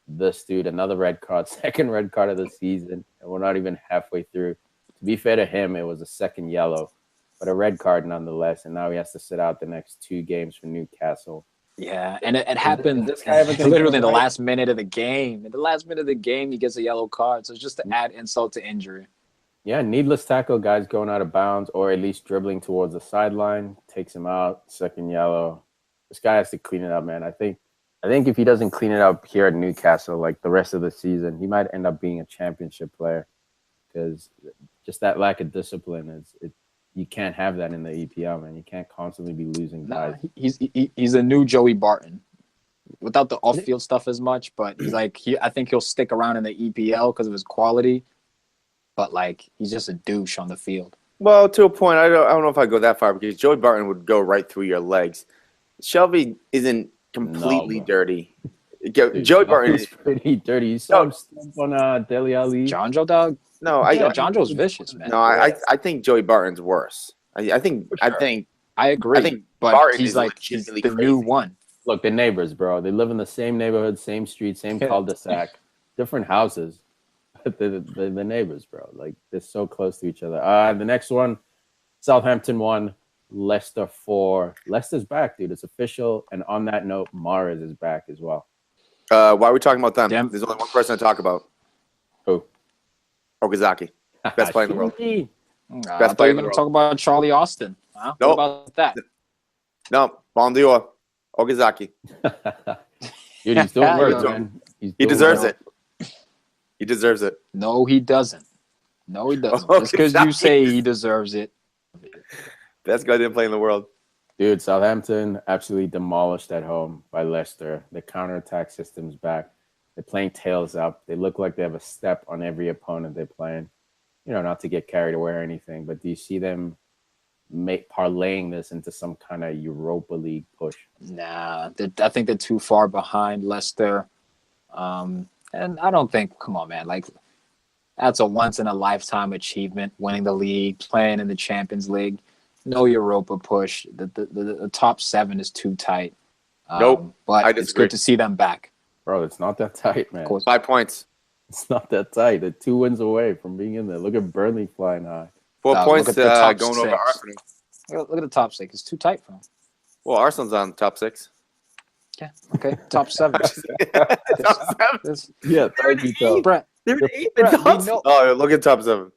This dude, another red card, second red card of the season, and we're not even halfway through. To be fair to him, it was a second yellow, but a red card nonetheless, and now he has to sit out the next 2 games for Newcastle. Yeah, and it happened literally in the last minute of the game. In the last minute of the game, he gets a yellow card. So it's just to add insult to injury. Yeah, needless tackle, guys going out of bounds or at least dribbling towards the sideline, takes him out, second yellow. This guy has to clean it up, man. I think if he doesn't clean it up here at Newcastle, like the rest of the season, he might end up being a championship player because just that lack of discipline you can't have that in the EPL, man. You can't constantly be losing guys. He's a new Joey Barton, without the off-field stuff as much. But he's like I think he'll stick around in the EPL because of his quality. But like he's just a douche on the field. Well, to a point, I don't know if I go that far because Joey Barton would go right through your legs. Shelvey isn't completely dirty. Dude, Joey Barton is pretty dirty. You saw him stomp on Dele Alli. Jonjo, dog. No, Jonjo's vicious, man. No, I think Joey Barton's worse. I think I agree. I think but Barton he's the new one. Look, they're neighbors, bro. They live in the same neighborhood, same street, same cul-de-sac, different houses. They're neighbors, bro. Like they're so close to each other. The next one, Southampton 1, Leicester 4. Leicester's back, dude. It's official. And on that note, Mahrez is back as well. Why are we talking about them? Damn. There's only one person to talk about. Who? Okazaki. Best player in the world. Best player in the world. Talk about Charlie Austin. Huh? Nope. What about that? No, Ballon d'Or. Okazaki. Dude, he's doing work, man. He deserves it. He deserves it. No, he doesn't. No, he doesn't. Just because you say he deserves it. Best goddamn player in the world. Dude, Southampton absolutely demolished at home by Leicester. The counterattack system's back. They're playing tails up. They look like they have a step on every opponent they're playing. You know, not to get carried away or anything, but do you see them parlaying this into some kind of Europa League push? Nah, I think they're too far behind Leicester. And I don't think, come on, man, like that's a once-in-a-lifetime achievement, winning the league, playing in the Champions League. No Europa push. The top 7 is too tight. Nope. But it's good to see them back. Bro, it's not that tight, man. 5 points. It's not that tight. They're 2 wins away from being in there. Look at Burnley flying high. 4 points going over Arsenal. Look at the top 6. It's too tight for them. Well, Arsenal's on top 6. Yeah. Okay. Top 7. Top 7. Yeah. Thank you, Brett. They're 8 Oh, look at top 7.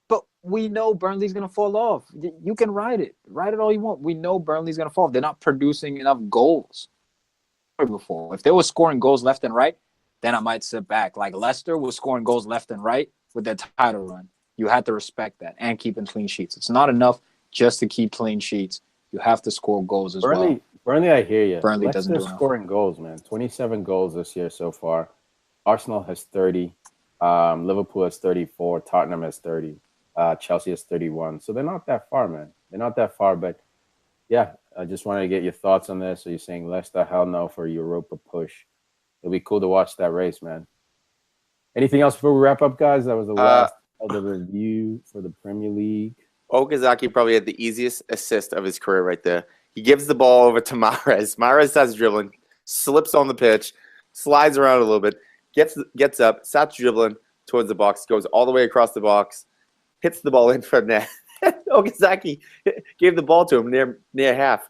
But we know Burnley's going to fall off. You can ride it. Ride it all you want. We know Burnley's going to fall off. They're not producing enough goals. Before, if they were scoring goals left and right, then I might sit back. Like Leicester was scoring goals left and right with their title run. You had to respect that and keeping clean sheets. It's not enough just to keep clean sheets. You have to score goals as well. Burnley, I hear you. Burnley doesn't do scoring goals, man. 27 goals this year so far. Arsenal has 30. Liverpool has 34. Tottenham has 30. Chelsea has 31. So they're not that far, man. They're not that far, but yeah, I just wanted to get your thoughts on this. So you're saying Leicester, hell no for Europa push. It'll be cool to watch that race, man. Anything else before we wrap up, guys? That was the last of the review for the Premier League. Okazaki probably had the easiest assist of his career right there. He gives the ball over to Mahrez. Mahrez starts dribbling, slips on the pitch, slides around a little bit, gets up, starts dribbling towards the box, goes all the way across the box, hits the ball in for net. Okazaki gave the ball to him near half.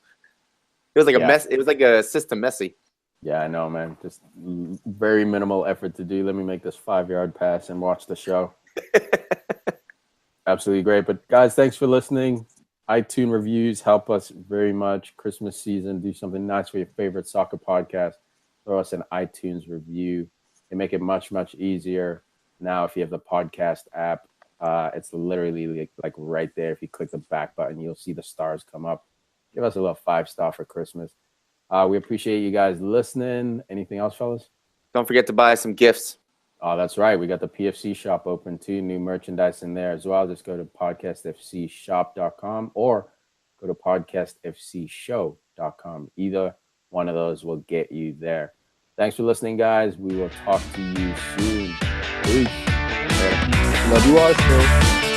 It was like a mess. It was like a assist to Messi. Yeah, I know, man. Just very minimal effort to do. Let me make this 5-yard pass and watch the show. Absolutely great. But guys, thanks for listening. iTunes reviews help us very much. Christmas season, do something nice for your favorite soccer podcast. Throw us an iTunes review. They make it much, much easier. Now, if you have the podcast app, it's literally like right there. If you click the back button, you'll see the stars come up. Give us a little 5-star for Christmas. We appreciate you guys listening. Anything else, fellas? Don't forget to buy some gifts. Oh, that's right. We got the PFC shop open too. New merchandise in there as well. Just go to podcastfcshop.com or go to podcastfcshow.com. Either one of those will get you there. Thanks for listening, guys. We will talk to you soon. Peace. Love you all, still.